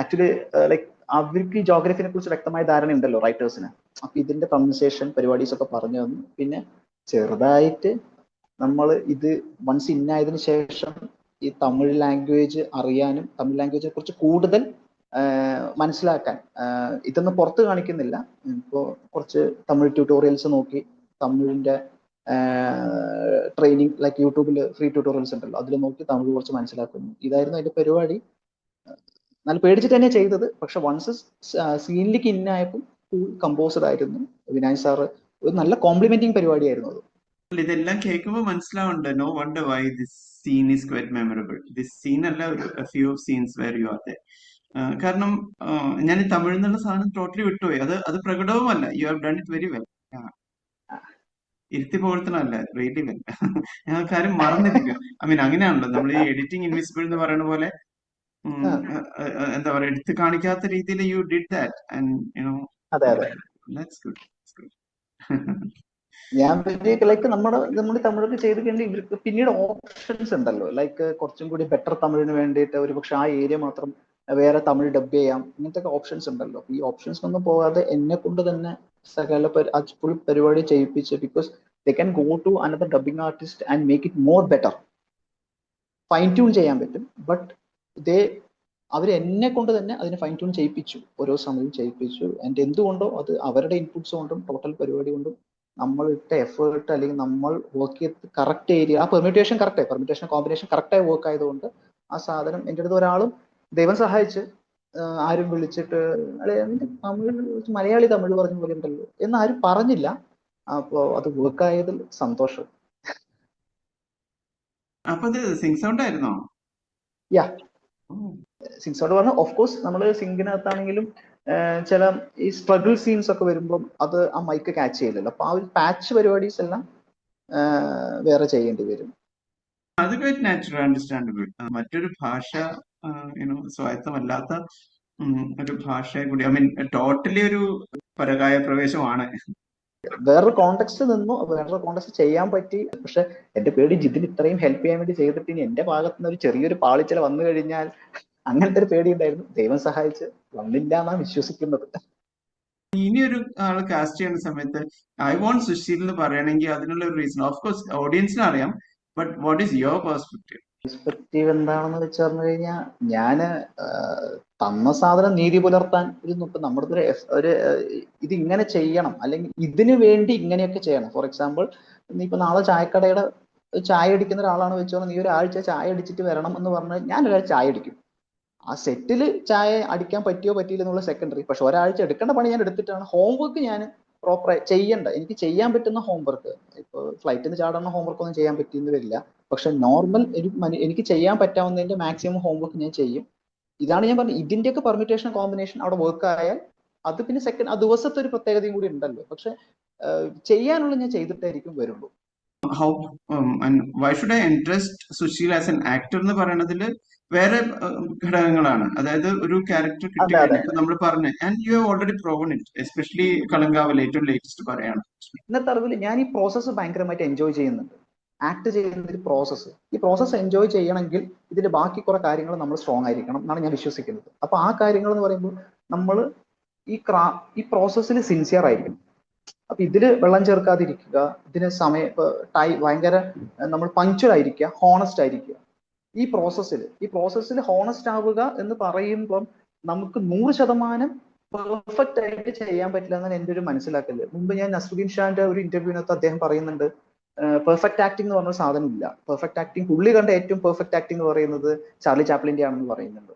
ആക്ച്വലി ലൈക്ക് അവർക്ക് ഈ ജോഗ്രഫിനെ കുറിച്ച് വ്യക്തമായ ധാരണ ഉണ്ടല്ലോ റൈറ്റേഴ്സിന്. അപ്പൊ ഇതിന്റെ പ്രൊനൗൺസിയേഷൻ പരിപാടീസ് ഒക്കെ പറഞ്ഞു തന്നു. പിന്നെ ചെറുതായിട്ട് നമ്മൾ ഇത് വൺസ് ഇന്നായതിനു ശേഷം ഈ തമിഴ് ലാംഗ്വേജ് അറിയാനും തമിഴ് ലാംഗ്വേജിനെ കുറിച്ച് കൂടുതൽ മനസ്സിലാക്കാൻ, ഇതൊന്നും പുറത്ത് കാണിക്കുന്നില്ല. ഇപ്പോൾ കുറച്ച് തമിഴ് ട്യൂട്ടോറിയൽസ് നോക്കി തമിഴിന്റെ ട്രെയിനിങ്, ലൈക്ക് യൂട്യൂബിൽ ഫ്രീ ട്യൂട്ടോറിയൽസ് ഉണ്ടല്ലോ, അതിൽ നോക്കി തമിഴ് കുറച്ച് മനസ്സിലാക്കുന്നു. ഇതായിരുന്നു അതിന്റെ പരിപാടി. നല്ല പേടിച്ചിട്ട് തന്നെ ചെയ്തത്. പക്ഷെ വൺസ് സീനിലേക്ക് ഇന്നായപ്പോൾ ഫുൾ കമ്പോസ്ഡ് ആയിരുന്നു. വിനായക് സാറ് ഒരു നല്ല കോംപ്ലിമെന്റിങ് പരിപാടിയായിരുന്നു അത്. ഇതെല്ലാം കേൾക്കുമ്പോൾ മനസ്സിലാവുന്നുണ്ട്, no wonder why this scene is quite memorable. This scene അല്ല, ഒരു few of scenes where you are there. കാരണം ഞാൻ ഈ തമിഴ് എന്നുള്ള സാധനം ടോട്ടലി വിട്ടുപോയി. അത് പ്രകടവുമല്ല. You have done it very well. ഇരുത്തി പോകത്തണല്ല, റിയലി വെൽ. ഞാൻ കാര്യം മറന്നിരിക്കും. ഐ മീൻ അങ്ങനെയാണല്ലോ നമ്മൾ ഈ എഡിറ്റിംഗ് ഇൻവിസിബിൾ എന്ന് പറയുന്ന പോലെ, എന്താ പറയാ, എടുത്ത് കാണിക്കാത്ത രീതിയിൽ you did that and you know that's good. ഞാൻ ലൈക്ക് നമ്മുടെ തമിഴൊക്കെ ചെയ്ത് കഴിഞ്ഞാൽ ഇവർക്ക് പിന്നീട് ഓപ്ഷൻസ് ഉണ്ടല്ലോ, ലൈക്ക് കുറച്ചും കൂടി ബെറ്റർ തമിഴിന് വേണ്ടിയിട്ട് ഒരു പക്ഷെ ആ ഏരിയ മാത്രം വേറെ തമിഴ് ഡബ് ചെയ്യാം, ഇങ്ങനത്തെ ഒക്കെ ഓപ്ഷൻസ് ഉണ്ടല്ലോ. ഈ ഓപ്ഷൻസ് ഒന്നും പോകാതെ എന്നെ കൊണ്ട് തന്നെ സകല ഫുൾ പരിപാടി ചെയ്യിപ്പിച്ച്, because they can go to another dubbing artist and make it more better. Fine tune ചെയ്യാൻ പറ്റും. ബട്ട് അവർ എന്നെ കൊണ്ട് തന്നെ അതിനെ ഫൈൻ ട്യൂൺ ചെയ്യിപ്പിച്ചു, ഓരോ സമയവും ചെയ്യിപ്പിച്ചു. ആൻഡ് എന്തുകൊണ്ടോ അത് അവരുടെ ഇൻപുട്സ് കൊണ്ടും ടോട്ടൽ പരിപാടി കൊണ്ടും നമ്മൾ ഇട്ട എഫേർട്ട്, അല്ലെങ്കിൽ നമ്മൾ വർക്ക് ചെയ്ത് കറക്റ്റ് ഏരിയ, ആ പെർമ്യൂട്ടേഷൻ കോമ്പിനേഷൻ കറക്റ്റായി വർക്ക് ആയതുകൊണ്ട് ആ സാധനം എൻ്റെ അടുത്ത് ഒരാളും ദൈവം സഹായിച്ച് ആരും വിളിച്ചിട്ട് തമിഴ് മലയാളി തമിഴ് പറഞ്ഞ പോലെ ഉണ്ടല്ലോ എന്ന് ആരും പറഞ്ഞില്ല. അപ്പോ അത് വർക്ക് ആയതിൽ സന്തോഷം. അപ്പൊ അത് സിങ് സൗണ്ട് ആയിരുന്നോ? യാ, സിങ് സൗണ്ട് പറഞ്ഞാൽ ഓഫ് കോഴ്സ് നമ്മൾ സിങ്കിനകത്താണെങ്കിലും ചില ഈ സ്ട്രഗിൾ സീൻസ് ഒക്കെ വരുമ്പോൾ അത് ആ മൈക്ക് ക്യാച്ച് ചെയ്യില്ലല്ലോ. അപ്പൊ ആ ഒരു പാച്ച് പരിപാടീസ് എല്ലാം വേറെ ചെയ്യേണ്ടി വരും. അത് ക്വൈറ്റ് നാച്ചുറൽ, അണ്ടർസ്റ്റാൻഡബിൾ. മറ്റൊരു ഭാഷ, സ്വായത്തമല്ലാത്ത ഒരു ഭാഷയെ കൂടി, ഐ മീൻ ടോട്ടലി ഒരു പരകായ പ്രവേശമാണ്. വേറൊരു കോണ്ടെക്സ്റ്റ് നിന്നു, വേറൊരു കോണ്ടെക്സ്റ്റ് ചെയ്യാൻ പറ്റി. പക്ഷെ എന്റെ പേടി ജിതിന് ഇത്രയും ഹെൽപ്പ് ചെയ്യാൻ വേണ്ടി ചെയ്തിട്ട് ഇനി എന്റെ ഭാഗത്ത് നിന്ന് ഒരു ചെറിയൊരു പാളിച്ചല വന്നു കഴിഞ്ഞാൽ, അങ്ങനത്തെ ഒരു പേടി ഉണ്ടായിരുന്നു. ദൈവം സഹായിച്ച് വന്നില്ല എന്നാണ് വിശ്വസിക്കുന്നത്. ഇനി ഒരു ആള് കാസ്റ്റ് ചെയ്യുന്ന സമയത്ത് ഐ വോണ്ട് സുശീൽ എന്ന് പറയണമെങ്കിൽ അതിനുള്ള ഒരു റീസൺ ഓഫ് കോഴ്സ് ഓഡിയൻസിന് അറിയാം. But what is your perspective? എന്താണെന്ന് വെച്ച് പറഞ്ഞു കഴിഞ്ഞാൽ, ഞാന് തന്ന സാധനം നീതി പുലർത്താൻ ഇപ്പൊ നമ്മുടെ ഒരു ഇത് ഇങ്ങനെ ചെയ്യണം, അല്ലെങ്കിൽ ഇതിനു വേണ്ടി ഇങ്ങനെയൊക്കെ ചെയ്യണം. ഫോർ എക്സാമ്പിൾ, നീ ഇപ്പൊ നാളെ ചായക്കടയുടെ ചായ അടിക്കുന്ന ഒരാളാണ് വെച്ചോ, നീ ഒരാഴ്ച ചായ അടിച്ചിട്ട് വരണം എന്ന് പറഞ്ഞാൽ ഞാൻ ഒരാഴ്ച ചായ അടിക്കും. ആ സെറ്റിൽ ചായ അടിക്കാൻ പറ്റിയോ പറ്റിയില്ല എന്നുള്ള സെക്കൻഡറി. പക്ഷെ ഒരാഴ്ച എടുക്കേണ്ട പണി ഞാൻ എടുത്തിട്ടാണ്. ഹോംവർക്ക് ഞാൻ പ്രോപ്പറായി ചെയ്യണ്ട, എനിക്ക് ചെയ്യാൻ പറ്റുന്ന ഹോംവർക്ക്, ഇപ്പൊ ഫ്ലൈറ്റിൽ നിന്ന് ചാടുന്ന ഹോംവർക്ക് ഒന്നും ചെയ്യാൻ പറ്റിയെന്ന് വരില്ല. പക്ഷെ നോർമൽ എനിക്ക് ചെയ്യാൻ പറ്റാവുന്നതിന്റെ മാക്സിമം ഹോംവർക്ക് ഞാൻ ചെയ്യും. ഇതാണ് ഞാൻ പറഞ്ഞത്, ഇതിന്റെയൊക്കെ പെർമ്യൂട്ടേഷൻ കോമ്പിനേഷൻ അവിടെ വർക്ക് ആയാൽ അത് പിന്നെ സെക്കൻഡ് ആ ദിവസത്തെ ഒരു പ്രത്യേകതയും കൂടി ഉണ്ടല്ലോ. പക്ഷെ ചെയ്യാനുള്ള ഞാൻ ചെയ്തിട്ടായിരിക്കും വരുള്ളൂ. How why should I interest Sushil as an actor എന്ന് പറയുന്നതില് വേറെ ഘടകങ്ങളാണ്. അതായത് ഒരു ക്യാരക്ടർ കിട്ടിക്കഴിഞ്ഞാൽ നമ്മൾ പറഞ്ഞു, and you have already proven it, especially Kalamkaval ഏറ്റവും ലേറ്റസ്റ്റ് പറയാണ്. ഇന്നത്തെ അറിവിൽ ഞാൻ ഈ പ്രോസസ്സ് ഭയങ്കരമായിട്ട് എൻജോയ് ചെയ്യുന്നുണ്ട്. ആക്ട് ചെയ്യുന്ന ഒരു പ്രോസസ്സ്, ഈ പ്രോസസ്സ് എൻജോയ് ചെയ്യണമെങ്കിൽ ഇതിന്റെ ബാക്കി കുറെ കാര്യങ്ങൾ നമ്മൾ സ്ട്രോങ് ആയിരിക്കണം എന്നാണ് ഞാൻ വിശ്വസിക്കുന്നത്. അപ്പൊ ആ കാര്യങ്ങൾ എന്ന് പറയുമ്പോൾ നമ്മൾ ഈ പ്രോസസ്സിൽ സിൻസിയർ ആയിരിക്കണം. അപ്പൊ ഇതില് വെള്ളം ചേർക്കാതിരിക്കുക, ഇതിന് ഭയങ്കര നമ്മൾ പങ്ക്ച്വൽ ആയിരിക്കുക, ഹോണസ്റ്റ് ആയിരിക്കുക. ഈ പ്രോസസ്സിൽ ഹോണസ്റ്റ് ആവുക എന്ന് പറയുമ്പം നമുക്ക് 100% പെർഫെക്റ്റ് ആയിട്ട് ചെയ്യാൻ പറ്റില്ല എന്നാണ് എൻ്റെ ഒരു മനസ്സിലാക്കല്. മുമ്പ് ഞാൻ നസ്രുദ്ദീൻ ഷാന്റെ ഒരു ഇന്റർവ്യൂവിനകത്ത് അദ്ദേഹം പറയുന്നുണ്ട്, പെർഫെക്റ്റ് ആക്ടിംഗ് എന്ന് പറഞ്ഞ സാധനം ഇല്ല. പെർഫെക്റ്റ് ആക്ടിംഗ്, പുള്ളി കണ്ട ഏറ്റവും പെർഫെക്റ്റ് ആക്ടിംഗ് എന്ന് പറയുന്നത് ചാർലി ചാപ്ലിന്റെ ആണെന്ന് പറയുന്നുണ്ട്.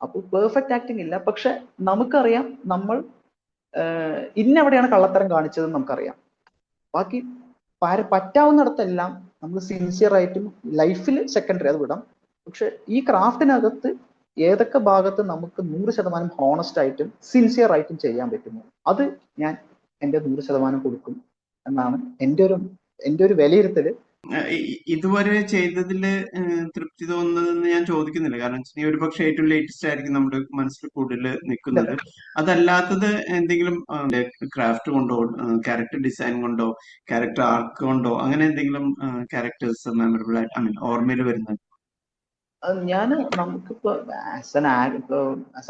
അപ്പോൾ പെർഫെക്റ്റ് ആക്ടിംഗ് ഇല്ല. പക്ഷെ നമുക്കറിയാം നമ്മൾ ഇന്നെവിടെയാണ് കള്ളത്തരം കാണിച്ചതെന്ന് നമുക്കറിയാം. ബാക്കി പറ്റാവുന്നിടത്തെല്ലാം നമ്മൾ സിൻസിയർ ആയിട്ടും ലൈഫിൽ സെക്കൻഡറി അത് വിടാം. പക്ഷെ ഈ ക്രാഫ്റ്റിനകത്ത് ഏതൊക്കെ ഭാഗത്ത് നമുക്ക് 100% ഹോണസ്റ്റ് ആയിട്ടും സിൻസിയർ ആയിട്ടും ചെയ്യാൻ പറ്റുമോ അത് ഞാൻ എൻ്റെ 100% കൊടുക്കും എന്നാണ് എൻ്റെ ഒരു വിലയിരുത്തല്. ഇതുവരെ ചെയ്തതില് തൃപ്തി തോന്നുന്നതെന്ന് ഞാൻ ചോദിക്കുന്നില്ല. കാരണം നീ ഒരു പക്ഷേ ഏറ്റവും ലേറ്റസ്റ്റ് ആയിരിക്കും നമ്മുടെ മനസ്സിൽ കൂടുതൽ നിൽക്കുന്നത്. അതല്ലാത്തത് എന്തെങ്കിലും ക്രാഫ്റ്റ് കൊണ്ടോ ക്യാരക്ടർ ഡിസൈൻ കൊണ്ടോ ക്യാരക്ടർ ആർക്ക് കൊണ്ടോ അങ്ങനെ എന്തെങ്കിലും ക്യാരക്ടേഴ്സ് മെമ്മറബിൾ ആയിട്ട് ഓർമ്മയിൽ വരുന്നത്? ഞാൻ നമുക്കിപ്പോ ആസ്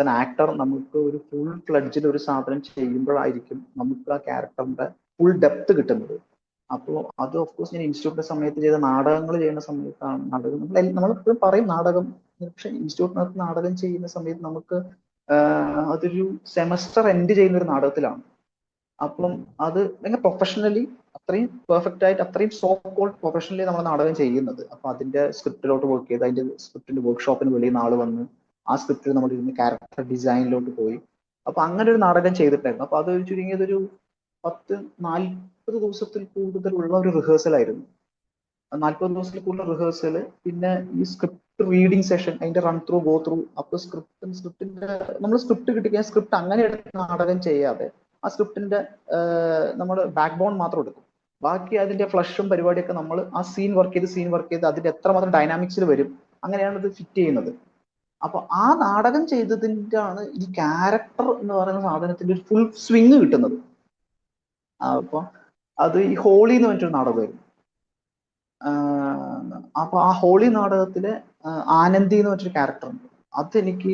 ആൻ ആക്ടർ നമുക്ക് ഒരു ഫുൾ ഫ്ലഡ്ജിൽ ഒരു സാധനം ചെയ്യുമ്പോഴായിരിക്കും നമുക്ക് ആ ക്യാരക്ടറിന്റെ ഫുൾ ഡെപ്ത് കിട്ടുന്നത്. അപ്പോൾ അത് ഓഫ്കോഴ്സ് ഞാൻ ഇൻസ്റ്റിറ്റ്യൂട്ടിന്റെ സമയത്ത് ചെയ്ത നാടകങ്ങൾ ചെയ്യുന്ന സമയത്താണ്. നാടകം നമ്മളെപ്പോഴും പറയും നാടകം, പക്ഷെ ഇൻസ്റ്റിറ്റ്യൂട്ടിനകത്ത് നാടകം ചെയ്യുന്ന സമയത്ത് നമുക്ക് അതൊരു സെമസ്റ്റർ എൻഡ് ചെയ്യുന്ന ഒരു നാടകത്തിലാണ്. അപ്പം അത് ഭയങ്കര പ്രൊഫഷണലി അത്രയും പെർഫെക്റ്റ് ആയിട്ട് അത്രയും സോ കോൾഡ് പ്രൊഫഷണലി നമ്മൾ നാടകം ചെയ്യുന്നത്. അപ്പൊ അതിന്റെ സ്ക്രിപ്റ്റിലോട്ട് വർക്ക് ചെയ്ത് അതിന്റെ സ്ക്രിപ്റ്റിന്റെ വർക്ക്ഷോപ്പിന് വെളിയിൽ നിന്ന് ആള് വന്ന് ആ സ്ക്രിപ്റ്റിൽ നമ്മൾ ഇരുന്ന് ക്യാരക്ടർ ഡിസൈനിലോട്ട് പോയി. അപ്പൊ അങ്ങനെ ഒരു നാടകം ചെയ്തിട്ടായിരുന്നു. അപ്പൊ അത് ചുരുങ്ങിയതൊരു 40 ദിവസത്തിൽ കൂടുതലുള്ള ഒരു റിഹേഴ്സൽ ആയിരുന്നു. 40 ദിവസത്തിൽ കൂടുതൽ റിഹേഴ്സൽ, പിന്നെ ഈ സ്ക്രിപ്റ്റ് റീഡിങ് സെഷൻ, അതിന്റെ റൺ ത്രൂ ഗോ ത്രൂ. അപ്പൊ സ്ക്രിപ്റ്റിന്റെ നമ്മൾ സ്ക്രിപ്റ്റ് കിട്ടിക്കാൻ സ്ക്രിപ്റ്റ് അങ്ങനെ എടുത്ത് നാടകം ചെയ്യാതെ ആ സ്ക്രിപ്റ്റിന്റെ നമ്മൾ ബാക്ക് ബോൺ മാത്രം എടുക്കും. ബാക്കി അതിന്റെ ഫ്ലഷും പരിപാടിയൊക്കെ നമ്മൾ ആ സീൻ വർക്ക് ചെയ്ത് അതിന്റെ എത്രമാത്രം ഡൈനാമിക്സിൽ വരും അങ്ങനെയാണ് ഇത് ഫിറ്റ് ചെയ്യുന്നത്. അപ്പൊ ആ നാടകം ചെയ്തതിന്റെ ആണ് ഈ ക്യാരക്ടർ എന്ന് പറയുന്ന സാധനത്തിന്റെ ഒരു ഫുൾ സ്വിങ് കിട്ടുന്നത്. അപ്പൊ അത് ഈ ഹോളി എന്ന് പറഞ്ഞിട്ടൊരു നാടകമായിരുന്നു. അപ്പൊ ആ ഹോളി നാടകത്തിലെ ആനന്ദി എന്ന് പറഞ്ഞൊരു ക്യാരക്ടർ ഉണ്ട്. അതെനിക്ക്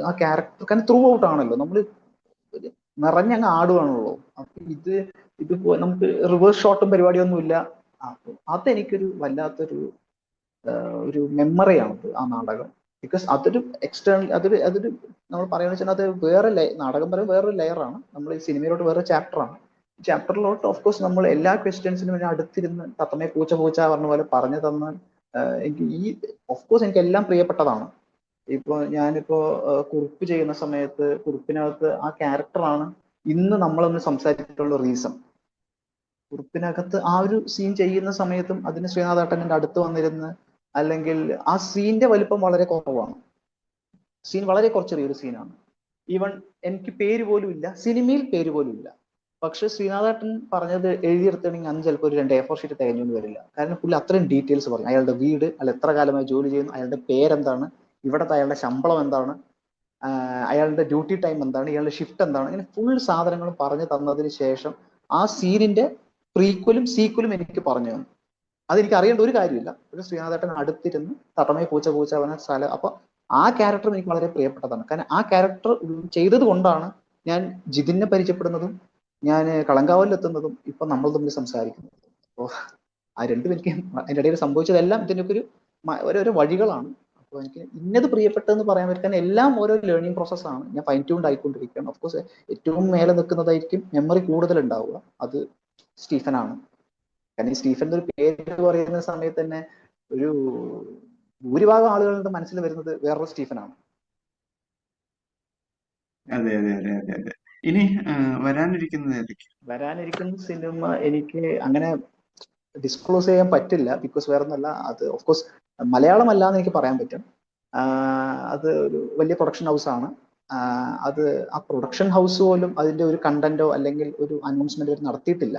ആ ക്യാരക്ടർ കാരണം ത്രൂ ഔട്ട് ആണല്ലോ നമ്മൾ നിറഞ്ഞങ്ങ് ആടുവാണല്ലോ. അപ്പൊ ഇത് നമുക്ക് റിവേഴ്സ് ഷോട്ടും പരിപാടിയൊന്നും ഇല്ല. അപ്പൊ അതെനിക്കൊരു വല്ലാത്തൊരു ഒരു മെമ്മറിയാണ് ആ നാടകം. ബിക്കോസ് അതൊരു എക്സ്റ്റേണൽ അതൊരു നമ്മൾ പറയുന്നത് വെച്ചാൽ അത് വേറെ നാടകം പറയുമ്പോൾ വേറൊരു ലെയറാണ്. നമ്മൾ ഈ സിനിമയിലോട്ട് വേറെ ചാപ്റ്ററാണ്. ചാപ്റ്ററിലോട്ട് ഓഫ്കോഴ്സ് നമ്മൾ എല്ലാ ക്വസ്റ്റ്യൻസിനും വേണ്ടി അടുത്തിരുന്ന് തത്തമ്മയെ പൂച്ച പറഞ്ഞ പോലെ പറഞ്ഞു തന്ന് എനിക്ക് ഓഫ്കോഴ്സ് എനിക്ക് എല്ലാം പ്രിയപ്പെട്ടതാണ്. ഞാനിപ്പോ കുറിപ്പ് ചെയ്യുന്ന സമയത്ത് കുറിപ്പിനകത്ത് ആ ക്യാരക്ടറാണ് ഇന്ന് നമ്മളൊന്ന് സംസാരിച്ചിട്ടുള്ള റീസൺ. കുറിപ്പിനകത്ത് ആ ഒരു സീൻ ചെയ്യുന്ന സമയത്തും അതിന് ശ്രീനാഥേട്ടൻ്റെ അടുത്ത് വന്നിരുന്ന്, അല്ലെങ്കിൽ ആ സീന്റെ വലിപ്പം വളരെ കുറവാണ്. സീൻ വളരെ കുറച്ച് ചെറിയൊരു സീനാണ്. ഈവൻ എനിക്ക് പേര് പോലും ഇല്ല, സിനിമയിൽ പേര് പോലും ഇല്ല. പക്ഷെ ശ്രീനാഥേട്ടൻ പറഞ്ഞത് എഴുതിയെടുത്തിട്ടുണ്ടെങ്കിൽ അന്ന് ചിലപ്പോൾ ഒരു 2 A4 ഷീറ്റ് തികഞ്ഞൊന്നും വരില്ല. കാരണം പുള്ളി അത്രയും ഡീറ്റെയിൽസ് പറഞ്ഞു. അയാളുടെ വീട്, അയാൾ എത്ര കാലമായി ജോലി ചെയ്യുന്നു, അയാളുടെ പേരെന്താണ്, ഇവിടുത്തെ അയാളുടെ ശമ്പളം എന്താണ്, അയാളുടെ ഡ്യൂട്ടി ടൈം എന്താണ്, ഇയാളുടെ ഷിഫ്റ്റ് എന്താണ്, ഇങ്ങനെ ഫുൾ സാധനങ്ങളും പറഞ്ഞു തന്നതിന് ശേഷം ആ സീനിന്റെ പ്രീക്വലും സീക്വലും എനിക്ക് പറഞ്ഞു തന്നു. അതെനിക്ക് അറിയേണ്ട ഒരു കാര്യമില്ല. ഒരു ശ്രീനാഥേട്ടൻ അടുത്തിരുന്ന് തത്തമ്മയെ പൂച്ച പറഞ്ഞ സ്ഥലം. അപ്പൊ ആ ക്യാരക്ടർ എനിക്ക് വളരെ പ്രിയപ്പെട്ടതാണ്. കാരണം ആ ക്യാരക്ടർ ചെയ്തത് കൊണ്ടാണ് ഞാൻ ജിതിനെ പരിചയപ്പെടുന്നതും ഞാൻ കളങ്കാവലിലെത്തുന്നതും ഇപ്പൊ നമ്മൾ തമ്മിൽ സംസാരിക്കുന്നത്. അപ്പോ ആ രണ്ടും എനിക്ക് അതിന്റെ ഇടയിൽ സംഭവിച്ചതെല്ലാം ഇതിന്റെ ഒരു ഓരോരോ വഴികളാണ്. അപ്പോൾ എനിക്ക് ഇന്നത് പ്രിയപ്പെട്ടതെന്ന് പറയാൻ പറ്റും. എല്ലാം ഓരോ ലേണിംഗ് പ്രോസസ്സാണ്. ഞാൻ ഫൈൻ ട്യൂൺഡ് ആയിക്കൊണ്ടിരിക്കുകയാണ്. ഓഫ്കോഴ്സ് ഏറ്റവും മേലെ നിൽക്കുന്നതായിരിക്കും മെമ്മറി കൂടുതൽ ഉണ്ടാവുക, അത് സ്റ്റീഫനാണ്. കാരണം ഈ സ്റ്റീഫന്റെ ഒരു പേര് പറയുന്ന സമയത്ത് തന്നെ ഒരു ഭൂരിഭാഗം ആളുകളുടെ മനസ്സിൽ വരുന്നത് വേറൊരു സ്റ്റീഫനാണ്. അതെ അതെ അതെ അതെ അതെ. ഇനി വരാനിരിക്കുന്ന സിനിമ എനിക്ക് അങ്ങനെ ഡിസ്ക്ലോസ് ചെയ്യാൻ പറ്റില്ല. ബിക്കോസ് വേറെ ഒന്നല്ല, അത് ഓഫ്കോഴ്സ് മലയാളം അല്ലാന്ന് എനിക്ക് പറയാൻ പറ്റും. അത് ഒരു വലിയ പ്രൊഡക്ഷൻ ഹൗസാണ്. അത് ആ പ്രൊഡക്ഷൻ ഹൗസ് പോലും അതിന്റെ ഒരു കണ്ടന്റോ അല്ലെങ്കിൽ ഒരു അനൗൺസ്മെന്റ് നടത്തിയിട്ടില്ല.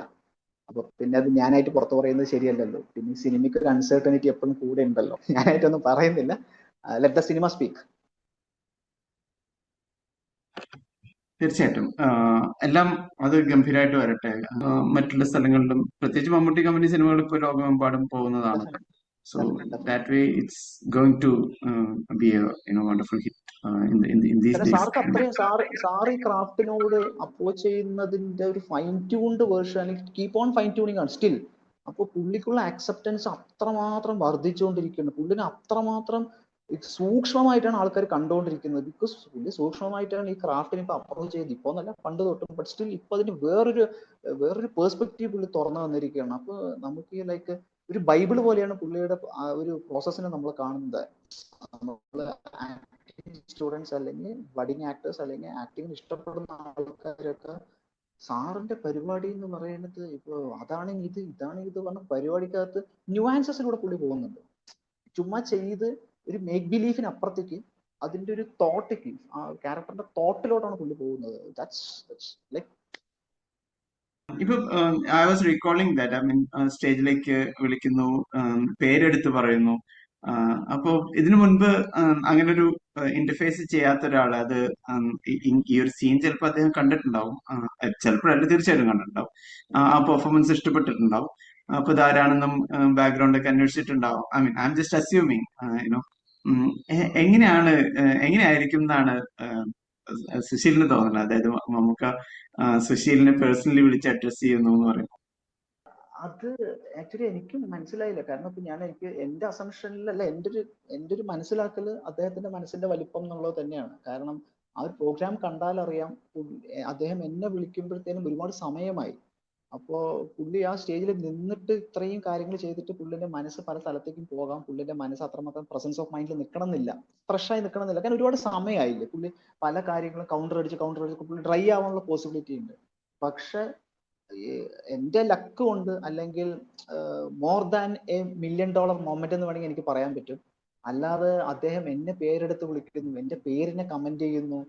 അപ്പൊ പിന്നെ അത് ഞാനായിട്ട് പുറത്തു പറയുന്നത് ശരിയല്ലല്ലോ. പിന്നെ സിനിമയ്ക്ക് ഒരു അൺസർട്ടനിറ്റി എപ്പോഴും കൂടെ ഉണ്ടല്ലോ. ഞാനായിട്ടൊന്നും പറയുന്നില്ല. Let the cinema speak. തീർച്ചയായിട്ടും എല്ലാം അത് ഗംഭീരമായിട്ട് വരട്ടെ. മറ്റുള്ള സ്ഥലങ്ങളിലും പ്രത്യേകിച്ച് മമ്മൂട്ടി കമ്പനി സിനിമകൾ ഇപ്പോൾ ലോകമെമ്പാടും പോകുന്നതാണല്ലോ. So that way it's going to be a wonderful hit in these days. സാർക്ക് അത്രയും സാർ ഈ ക്രാഫ്റ്റിനോട് അപ്രോച്ച് ചെയ്യുന്നതിന്റെ ഒരു ഫൈൻ ട്യൂൺഡ് വേർഷൻ അല്ലെങ്കിൽ കീപ്പ് ഓൺ ഫൈൻ ട്യൂണിങ് ആണ് സ്റ്റിൽ. അപ്പോൾ പുള്ളിക്കുള്ള അക്സെപ്റ്റൻസ് അത്രമാത്രം വർദ്ധിച്ചുകൊണ്ടിരിക്കുന്നു. പുള്ളിനെ അത്രമാത്രം സൂക്ഷ്മമായിട്ടാണ് ആൾക്കാർ കണ്ടുകൊണ്ടിരിക്കുന്നത്. ബിക്കോസ് പുള്ളി സൂക്ഷ്മമായിട്ടാണ് ഈ ക്രാഫ്റ്റിനെ ഇപ്പൊ അപ്രോച്ച് ചെയ്ത്. ഇപ്പൊ എന്നല്ല, പണ്ട് തൊട്ടും. ബട്ട് സ്റ്റിൽ ഇപ്പൊ അതിന് വേറൊരു പേഴ്സ്പെക്റ്റീവ് പുള്ളി തുറന്നു വന്നിരിക്കുകയാണ്. അപ്പൊ നമുക്ക് ഈ ലൈക്ക് ഒരു ബൈബിൾ പോലെയാണ് പുള്ളിയുടെ ഒരു പ്രോസസ്സിനെ നമ്മൾ കാണുന്നത്. നമ്മള് സ്റ്റുഡൻസ് അല്ലെങ്കിൽ ബഡിങ് ആക്ടേഴ്സ് അല്ലെങ്കിൽ ആക്ടിങ് ഇഷ്ടപ്പെടുന്ന ആൾക്കാരൊക്കെ സാറിന്റെ പരിപാടി എന്ന് പറയുന്നത് ഇപ്പൊ അതാണെങ്കിൽ ഇത് ഇതാണെങ്കിൽ ഇത് പറഞ്ഞ പരിപാടിക്കകത്ത് ന്യൂആൻസസിലൂടെ പുള്ളി പോകുന്നുണ്ട്. ചുമ്മാ ചെയ്ത് ഒരു മേക്ക് ബിലീഫിന് അപ്പുറത്തേക്ക് അതിന്റെ ഒരു തോട്ടേക്ക് ആ ക്യാരക്ടറിന്റെ തോട്ടിലോട്ടാണ് പുള്ളി പോകുന്നത്. ദാറ്റ്സ് ലൈക്ക് ഇപ്പൊ I was recalling that I mean സ്റ്റേജിലേക്ക് വിളിക്കുന്നു, പേരെടുത്ത് പറയുന്നു. അപ്പോ ഇതിനു മുൻപ് അങ്ങനെ ഒരു ഇന്റർഫേസ് ചെയ്യാത്ത ഒരാള് അത് ഈ ഒരു സീൻ ചിലപ്പോൾ അദ്ദേഹം കണ്ടിട്ടുണ്ടാവും, ചിലപ്പോഴല്ല തീർച്ചയായിട്ടും കണ്ടിട്ടുണ്ടാവും. ആ പെർഫോമൻസ് ഇഷ്ടപ്പെട്ടിട്ടുണ്ടാവും. അപ്പൊ ഇതാരാണെന്നും ബാക്ക്ഗ്രൗണ്ട് ഒക്കെ അന്വേഷിച്ചിട്ടുണ്ടാവും. I mean I'm just assuming you know. എങ്ങനെയാണ് എങ്ങനെയായിരിക്കും എന്നാണ് സുശീലിന് തോന്നുന്നത്? അതായത് നമുക്ക് സുശീലിനെ പേഴ്സണലി വിളിച്ച് അഡ്രസ് ചെയ്യുന്നു എന്ന് പറയുന്നത്. അത് ആക്ച്വലി എനിക്കും മനസ്സിലായില്ല. കാരണം ഇപ്പൊ എനിക്ക് എന്റെ അസംഷനിലല്ല, എന്റെ ഒരു മനസ്സിലാക്കല് അദ്ദേഹത്തിന്റെ മനസ്സിന്റെ വലിപ്പം എന്നുള്ളത് തന്നെയാണ്. കാരണം ആ ഒരു പ്രോഗ്രാം കണ്ടാൽ അറിയാം അദ്ദേഹം എന്നെ വിളിക്കുമ്പോഴത്തേനും ഒരുപാട് സമയമായി. അപ്പോ പുള്ളി ആ സ്റ്റേജിൽ നിന്നിട്ട് ഇത്രയും കാര്യങ്ങൾ ചെയ്തിട്ട് പുള്ളിന്റെ മനസ്സ് പല സ്ഥലത്തേക്കും പോകാം. പുള്ളിന്റെ മനസ്സ് അത്രമാത്രം പ്രസൻസ് ഓഫ് മൈൻഡിൽ നിൽക്കണം എന്നില്ല, ഫ്രഷായി നിൽക്കണം എന്നില്ല. കാരണം ഒരുപാട് സമയമായില്ലേ. പുള്ളി പല കാര്യങ്ങളും കൗണ്ടർ അടിച്ച് പുള്ളി ഡ്രൈ ആവാനുള്ള പോസിബിലിറ്റി ഉണ്ട്. പക്ഷെ എന്റെ ലക്ക് കൊണ്ട് അല്ലെങ്കിൽ മോർ ദാൻ എ $1,000,000 മൊമെന്റ് എന്ന് വേണമെങ്കിൽ എനിക്ക് പറയാൻ പറ്റും. അല്ലാതെ അദ്ദേഹം എന്നെ പേരെടുത്ത് വിളിക്കുന്നു, എന്റെ പേരിനെ കമന്റ് ചെയ്യുന്നു,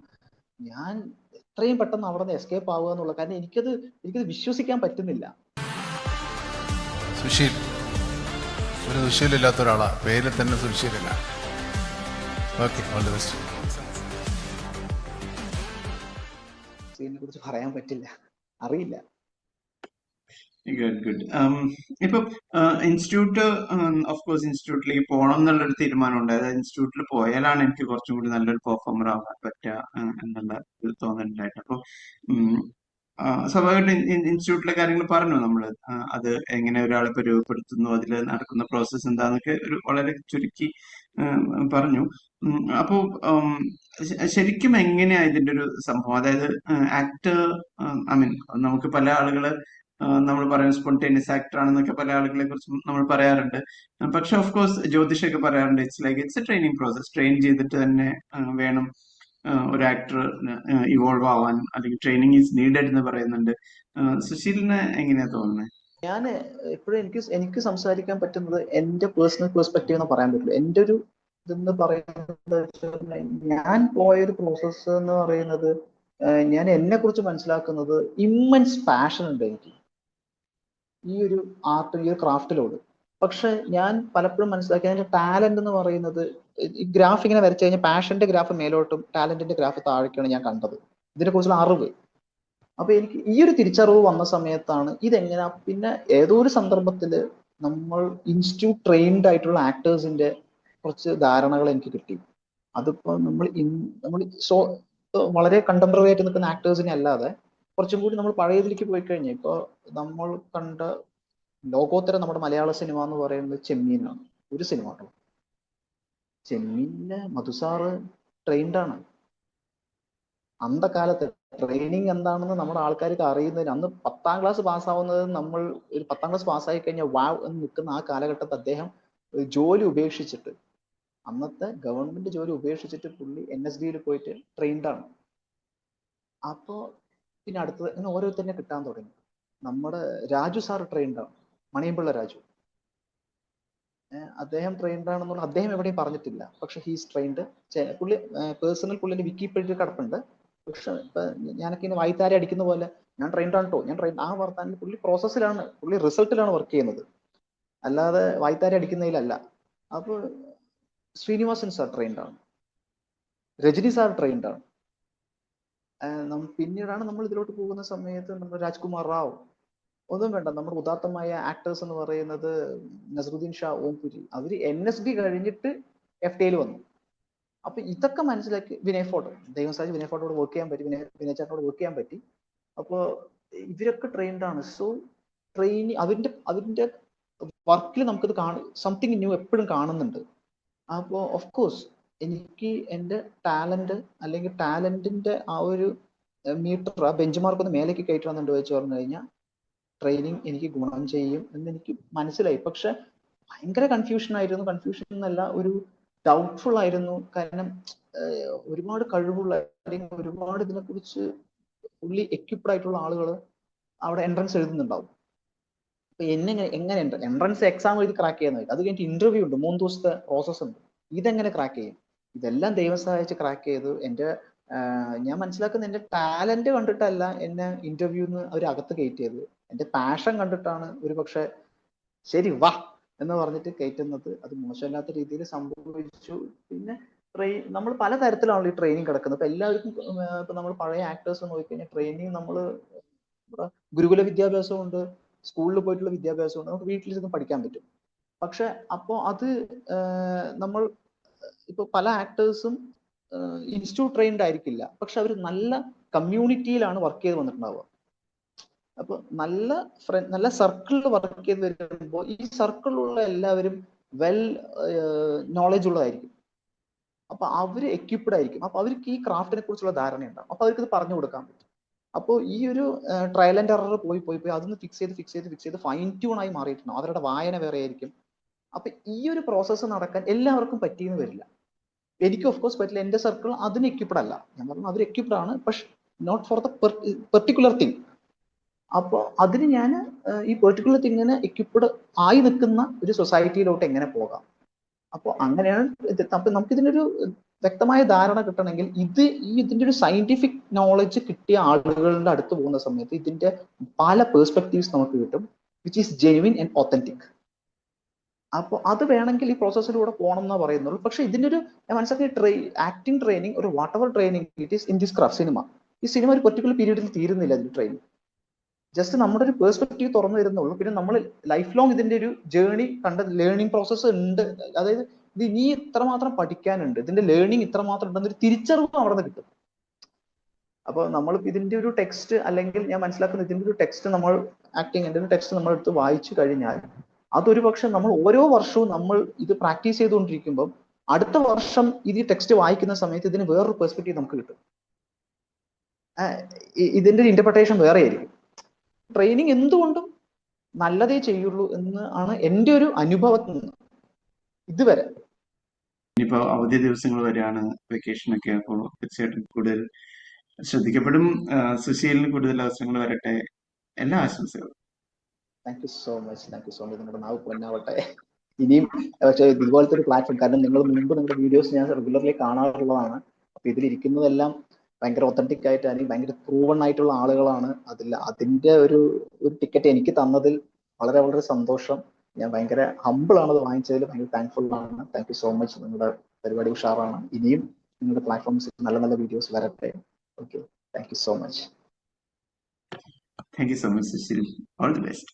ഞാൻ എത്രയും പെട്ടെന്ന് അവിടെ നിന്ന് എസ്കേപ്പ് ആവുക എന്നുള്ളത്. കാരണം എനിക്കത് വിശ്വസിക്കാൻ പറ്റുന്നില്ല. സുശീൽ ഒരു സുശീലില്ലാത്ത ഒരാളാ, പേരിൽ തന്നെ സുശീലില്ല. Okay, all the best. ഇതിനെ കുറിച്ച് പറയാൻ പറ്റില്ല, അറിയില്ല. Good good. ഇപ്പൊ ഇൻസ്റ്റിറ്റ്യൂട്ട് ഓഫ് കോഴ്സ് ഇൻസ്റ്റിറ്റ്യൂട്ടിലേക്ക് പോകണം എന്നുള്ളൊരു തീരുമാനം ഉണ്ട്. അതായത് ഇൻസ്റ്റിറ്റ്യൂട്ടിൽ പോയാലാണ് എനിക്ക് കുറച്ചും കൂടി നല്ലൊരു പെർഫോമർ ആവാൻ പറ്റുക എന്നുള്ള ഒരു തോന്നലുണ്ടായിട്ട്. അപ്പൊ സ്വാഭാവികമായിട്ടും ഇൻസ്റ്റിറ്റ്യൂട്ടിലെ കാര്യങ്ങൾ പറഞ്ഞു നമ്മള്. അത് എങ്ങനെ ഒരാളെ ഇപ്പൊ രൂപപ്പെടുത്തുന്നു, അതിൽ നടക്കുന്ന പ്രോസസ്സ് എന്താന്നൊക്കെ ഒരു വളരെ ചുരുക്കി പറഞ്ഞു. അപ്പോ ശരിക്കും എങ്ങനെയാ ഇതിന്റെ ഒരു സംഭവം? അതായത് ആക്ടർ, ഐ മീൻ നമുക്ക് പല ആളുകള് നമ്മൾ പറയും സ്പോണ്ടേനിയസ് ആക്ടർ ആണെന്നൊക്കെ പല ആളുകളെ കുറിച്ചും നമ്മൾ പറയാറുണ്ട്. പക്ഷെ ഓഫ് കോഴ്സ് ജ്യോതിഷൊക്കെ പറയാറുണ്ട് it's A training process. Train ചെയ്തിട്ട് തന്നെ വേണം ഒരു ആക്ടർ ഇവോൾവ് ആവാൻ, അല്ലെങ്കിൽ ട്രെയിനിങ് ഈസ് നീഡഡ് എന്ന് പറയുന്നുണ്ട്. സുശീലിന് എങ്ങനെയാ തോന്നുന്നത്? ഞാൻ എപ്പോഴും എനിക്ക് സംസാരിക്കാൻ പറ്റുന്നത് എന്റെ പേഴ്സണൽ പെർസ്പെക്റ്റീവ് എന്ന് പറയാൻ പറ്റുള്ളൂ. എന്റെ ഒരു ഇതെന്ന് പറയുന്നത് ഞാൻ പോയൊരു പ്രോസസ്സ് എന്ന് പറയുന്നത്, ഞാൻ എന്നെ കുറിച്ച് മനസ്സിലാക്കുന്നത് ഇമ്മൻസ് പാഷൻ ഉണ്ട് എനിക്ക് ഈ ഒരു ആർട്ട്, ഈ ഒരു ക്രാഫ്റ്റിലോട്. പക്ഷെ ഞാൻ പലപ്പോഴും മനസ്സിലാക്കിയ അതിന്റെ ടാലന്റ് എന്ന് പറയുന്നത്, ഈ ഗ്രാഫ് ഇങ്ങനെ വരച്ചു കഴിഞ്ഞാൽ പാഷന്റെ ഗ്രാഫ് മേലോട്ടും ടാലന്റിന്റെ ഗ്രാഫ് താഴേക്കാണ് ഞാൻ കണ്ടത്, ഇതിനെക്കുറിച്ചുള്ള അറിവ്. അപ്പൊ എനിക്ക് ഈ ഒരു തിരിച്ചറിവ് വന്ന സമയത്താണ് ഇതെങ്ങനെ. പിന്നെ ഏതോ ഒരു സന്ദർഭത്തില് നമ്മൾ ഇൻസ്റ്റിറ്റ്യൂട്ട് ട്രെയിൻഡ് ആയിട്ടുള്ള ആക്ടേഴ്സിന്റെ കുറച്ച് ധാരണകൾ എനിക്ക് കിട്ടി. അതിപ്പോ നമ്മൾ വളരെ കണ്ടംപററി ആയിട്ട് നിൽക്കുന്ന ആക്ടേഴ്സിനെ അല്ലാതെ കുറച്ചും കൂടി നമ്മൾ പഴയതിലേക്ക് പോയി കഴിഞ്ഞാൽ, ഇപ്പൊ നമ്മൾ കണ്ട ലോകോത്തര നമ്മുടെ മലയാള സിനിമ എന്ന് പറയുന്നത് ചെമ്മീനാണ്. ഒരു സിനിമ കേട്ടോ, ചെമ്മീനിലെ മധുസാറ് ട്രെയിൻഡ് ആണ്. അന്ത കാലത്ത് ട്രെയിനിങ് എന്താണെന്ന് നമ്മുടെ ആൾക്കാർക്ക് അറിയുന്നതിന്, അന്ന് 10ാം ക്ലാസ് പാസ്സാവുന്നത്, നമ്മൾ ഒരു 10ാം ക്ലാസ് പാസ്സായി കഴിഞ്ഞാൽ വാവ് എന്ന് നിൽക്കുന്ന ആ കാലഘട്ടത്തിൽ അദ്ദേഹം ജോലി ഉപേക്ഷിച്ചിട്ട്, അന്നത്തെ ഗവൺമെന്റ് ജോലി ഉപേക്ഷിച്ചിട്ട് പുള്ളി NSDയിൽ പോയിട്ട് ട്രെയിൻഡ് ആണ്. അപ്പോ പിന്നെ അടുത്തത് ഇങ്ങനെ ഓരോരുത്തരെ കിട്ടാൻ തുടങ്ങി. നമ്മുടെ രാജു സാർ ട്രെയിൻഡ് ആണ്, മണിയമ്പിള്ള രാജു. അദ്ദേഹം ട്രെയിൻഡ് ആണെന്നുള്ള അദ്ദേഹം എവിടെയും പറഞ്ഞിട്ടില്ല. പക്ഷെ ഹീസ് ട്രെയിൻഡ്. പുള്ളി പേഴ്സണൽ പുള്ളിന്റെ വിക്കിപീഡിയ കിടപ്പുണ്ട്. പക്ഷെ ഞാനൊക്കെ ഇങ്ങനെ വായ്ത്താരി അടിക്കുന്ന പോലെ ഞാൻ ട്രെയിൻഡ് ആണ് കേട്ടോ, ഞാൻ ട്രെയിൻ ആ വർത്താനം. പുള്ളി പ്രോസസ്സിലാണ്, പുള്ളി റിസൾട്ടിലാണ് വർക്ക് ചെയ്യുന്നത്, അല്ലാതെ വായ്ത്താരി അടിക്കുന്നതിലല്ല. അപ്പോൾ ശ്രീനിവാസൻ സാർ ട്രെയിൻഡ് ആണ്, രജനി സാർ ട്രെയിൻഡ് ആണ്. പിന്നീടാണ് നമ്മൾ ഇതിലോട്ട് പോകുന്ന സമയത്ത് നമ്മൾ രാജ്കുമാർ റാവ്, ഒന്നും വേണ്ട, നമ്മുടെ ഉദാത്തമായ ആക്ടേഴ്സ് എന്ന് പറയുന്നത് നസറുദ്ദീൻ ഷാ, ഓംപുരി, അവര് NSD കഴിഞ്ഞിട്ട് FTയിൽ വന്നു. അപ്പൊ ഇതൊക്കെ മനസ്സിലാക്കി വിനയ് ഫോർട്ട്, ദൈവം സാധിച്ച് വിനയ് ഫോർട്ടോട് വർക്ക് ചെയ്യാൻ പറ്റി, വിനയ് ചേട്ടനോട് വർക്ക് ചെയ്യാൻ പറ്റി. അപ്പോൾ ഇവരൊക്കെ ട്രെയിൻഡ് ആണ്. സോ ട്രെയിനിങ് അതിന്റെ വർക്കിൽ നമുക്കത് സംതിങ് ന്യൂ എപ്പോഴും കാണുന്നുണ്ട്. അപ്പോൾ ഓഫ് കോഴ്സ് എനിക്ക് എൻ്റെ ടാലന്റ് അല്ലെങ്കിൽ ടാലന്റിന്റെ ആ ഒരു മീറ്റർ, ആ ബെഞ്ച് മാർക്ക് ഒന്ന് മേലേക്ക് കയറ്റുന്നുണ്ട് വെച്ച് പറഞ്ഞു കഴിഞ്ഞാൽ ട്രെയിനിങ് എനിക്ക് ഗുണം ചെയ്യും എന്ന് എനിക്ക് മനസ്സിലായി. പക്ഷെ ഭയങ്കര കൺഫ്യൂഷൻ ആയിരുന്നു. കൺഫ്യൂഷൻ എന്നല്ല, ഒരു ഡൗട്ട്ഫുൾ ആയിരുന്നു. കാരണം ഒരുപാട് കഴിവുള്ള അല്ലെങ്കിൽ ഒരുപാട് ഇതിനെക്കുറിച്ച് ഫുള്ളി എക്യുപ്ഡ് ആയിട്ടുള്ള ആളുകൾ അവിടെ എൻട്രൻസ് എഴുതുന്നുണ്ടാവും. അപ്പൊ എങ്ങനെ എൻട്രൻസ് എക്സാം എഴുതി ക്രാക്ക് ചെയ്യാൻ അത് കഴിഞ്ഞിട്ട് ഇന്റർവ്യൂ ഉണ്ട്, 3 ദിവസത്തെ പ്രോസസ് ഉണ്ട്. ഇതെങ്ങനെ ക്രാക്ക് ചെയ്യും? ഇതെല്ലാം ദൈവം സഹായിച്ച് ക്രാക്ക് ചെയ്തു. ഞാൻ മനസ്സിലാക്കുന്ന എന്റെ ടാലന്റ് കണ്ടിട്ടല്ല എന്നെ ഇന്റർവ്യൂന്ന് അവർ അകത്ത് കയറ്റിയത്, എന്റെ പാഷൻ കണ്ടിട്ടാണ് ഒരു പക്ഷെ ശരി വാ എന്ന് പറഞ്ഞിട്ട് കയറ്റുന്നത്. അത് മോശമില്ലാത്ത രീതിയിൽ സംഭവിച്ചു. പിന്നെ നമ്മൾ പല തരത്തിലാണല്ലോ ഈ ട്രെയിനിങ് കിടക്കുന്നത്. ഇപ്പൊ എല്ലാവർക്കും ഇപ്പൊ നമ്മൾ പഴയ ആക്ടേഴ്സ് നോക്കിക്കഴിഞ്ഞാൽ ട്രെയിനിങ് നമ്മൾ ഗുരുകുല വിദ്യാഭ്യാസമുണ്ട്, സ്കൂളിൽ പോയിട്ടുള്ള വിദ്യാഭ്യാസമുണ്ട്, നമുക്ക് വീട്ടിലിരുന്ന് പഠിക്കാൻ പറ്റും. പക്ഷെ അപ്പോൾ അത് നമ്മൾ ഇപ്പൊ പല ആക്ടേഴ്സും ഇൻസ്റ്റിറ്റ്യൂട്ട് ട്രെയിൻഡ് ആയിരിക്കില്ല, പക്ഷെ അവർ നല്ല കമ്മ്യൂണിറ്റിയിലാണ് വർക്ക് ചെയ്ത് വന്നിട്ടുണ്ടാവുക. അപ്പൊ നല്ല സർക്കിളിൽ വർക്ക് ചെയ്ത് വരുമ്പോൾ ഈ സർക്കിളിലുള്ള എല്ലാവരും വെൽ നോളജ് ഉള്ളതായിരിക്കും. അപ്പൊ അവര് എക്യുപ്ഡ് ആയിരിക്കും. അപ്പൊ അവർക്ക് ഈ ക്രാഫ്റ്റിനെ കുറിച്ചുള്ള ധാരണയുണ്ടാവും. അപ്പൊ അവർക്ക് ഇത് പറഞ്ഞു കൊടുക്കാൻ പറ്റും. അപ്പോൾ ഈ ഒരു ട്രയൽ ആൻഡ് എറർ പോയി അതൊന്ന് ഫിക്സ് ചെയ്ത് ഫൈൻ ട്യൂൺ ആയി മാറിയിട്ടുണ്ടാവും. അവരുടെ വായന വേറെ ആയിരിക്കും. അപ്പൊ ഈ ഒരു പ്രോസസ്സ് നടക്കാൻ എല്ലാവർക്കും പറ്റിയെന്ന് വരില്ല. എനിക്ക് ഓഫ് കോഴ്സ് പറ്റില്ല, എന്റെ സർക്കിൾ അതിന് എക്യുപ്ഡ് അല്ല. ഞാൻ പറഞ്ഞു അവർ എക്യുപ്ഡ് ആണ്, പക്ഷെ not for the particular thing. അപ്പോൾ അതിന് ഞാൻ ഈ പെർട്ടിക്കുലർ തിങ്ങിന് എക്യുപ്ഡ് ആയി നിൽക്കുന്ന ഒരു സൊസൈറ്റിയിലോട്ട് എങ്ങനെ പോകാം. അപ്പോൾ അങ്ങനെയാണ് നമുക്ക് ഇതിനൊരു വ്യക്തമായ ധാരണ കിട്ടണമെങ്കിൽ ഇതിന്റെ ഒരു സയന്റിഫിക് നോളജ് കിട്ടിയ ആളുകളുടെ അടുത്ത് പോകുന്ന സമയത്ത് ഇതിന്റെ പല പേഴ്സ്പെക്റ്റീവ്സ് നമുക്ക് കിട്ടും, which is genuine and authentic. അപ്പോൾ അത് വേണമെങ്കിൽ ഈ പ്രോസസ്സിലൂടെ പോകണം എന്നാ പറയുന്നുള്ളൂ. പക്ഷെ ഇതിന്റെ ഒരു ഞാൻ മനസ്സിലാക്കിയ ആക്ടിങ് ട്രെയിനിങ് ഒരു what ever training it is in this craft cinema. ഈ സിനിമ ഒരു പെർട്ടിക്കുലർ പീരീഡിൽ തീരുന്നില്ല ഇതിന്റെ ട്രെയിനിങ്. ജസ്റ്റ് നമ്മുടെ ഒരു പേഴ്സ്പെക്റ്റീവ് തുറന്നു വരുന്നുള്ളൂ. പിന്നെ നമ്മൾ ലൈഫ് ലോങ് ഇതിന്റെ ഒരു ജേർണി ലേണിംഗ് പ്രോസസ്സ് ഉണ്ട്. അതായത് ഇത് ഇനി ഇത്രമാത്രം പഠിക്കാനുണ്ട്, ഇതിന്റെ ലേണിംഗ് ഇത്രമാത്രം ഉണ്ടെന്നൊരു തിരിച്ചറിവ് അവിടെ നിന്ന് കിട്ടും. അപ്പൊ നമ്മൾ ഇതിന്റെ ഒരു ടെക്സ്റ്റ്, അല്ലെങ്കിൽ ഞാൻ മനസ്സിലാക്കുന്ന ഇതിന്റെ ഒരു ടെക്സ്റ്റ് നമ്മൾ ആക്ടിങ്ങിന്റെ ഒരു ടെക്സ്റ്റ് നമ്മൾ എടുത്ത് വായിച്ചു കഴിഞ്ഞാൽ അതൊരു പക്ഷെ നമ്മൾ ഓരോ വർഷവും നമ്മൾ ഇത് പ്രാക്ടീസ് ചെയ്തുകൊണ്ടിരിക്കുമ്പോൾ അടുത്ത വർഷം ഇത് ഈ ടെക്സ്റ്റ് വായിക്കുന്ന സമയത്ത് ഇതിന് വേറൊരു പെർസ്പെക്റ്റീവ് നമുക്ക് കിട്ടും. ഇതിന്റെ ഒരു ഇന്റർപ്രിട്ടേഷൻ വേറെ ആയിരിക്കും. ട്രെയിനിങ് എന്തുകൊണ്ടും നല്ലതേ ചെയ്യുള്ളൂ എന്ന് ആണ് എൻ്റെ ഒരു അനുഭവത്തിൽ നിന്ന് ഇതുവരെ. ഇനിയിപ്പോ അവധി ദിവസങ്ങൾ വരെയാണ്, വെക്കേഷൻ ഒക്കെ, അപ്പോൾ തീർച്ചയായിട്ടും കൂടുതൽ ശ്രദ്ധിക്കപ്പെടും. സുശീലിന് കൂടുതൽ അവസരങ്ങൾ വരട്ടെ. എല്ലാ ആശംസകളും. Thank you so much. നിങ്ങളുടെ നാവ് പൊന്നാവട്ടെ. ഇനിയും പക്ഷേ ഇതുപോലത്തെ ഒരു പ്ലാറ്റ്ഫോം, കാരണം നിങ്ങൾ മുൻപ് നിങ്ങളുടെ വീഡിയോസ് ഞാൻ റെഗുലർലി കാണാറുള്ളതാണ്. അപ്പൊ ഇതിലിരിക്കുന്നതെല്ലാം ഭയങ്കര ഒത്തന്റിക് ആയിട്ട് അല്ലെങ്കിൽ ഭയങ്കര പ്രൂവൺ ആയിട്ടുള്ള ആളുകളാണ്. അതിന്റെ ഒരു ടിക്കറ്റ് എനിക്ക് തന്നതിൽ വളരെ വളരെ സന്തോഷം. ഞാൻ ഭയങ്കര ഹമ്പിൾ ആണ് അത് വാങ്ങിച്ചതിൽ, ഭയങ്കര താങ്ക്ഫുൾ ആണ്. Thank you so much. നിങ്ങളുടെ പരിപാടി ഉഷാറാണ്. ഇനിയും നിങ്ങളുടെ പ്ലാറ്റ്ഫോംസിൽ നല്ല നല്ല വീഡിയോസ് വരട്ടെ. Okay, thank you so much. Thank you so much, Sushil. All the best.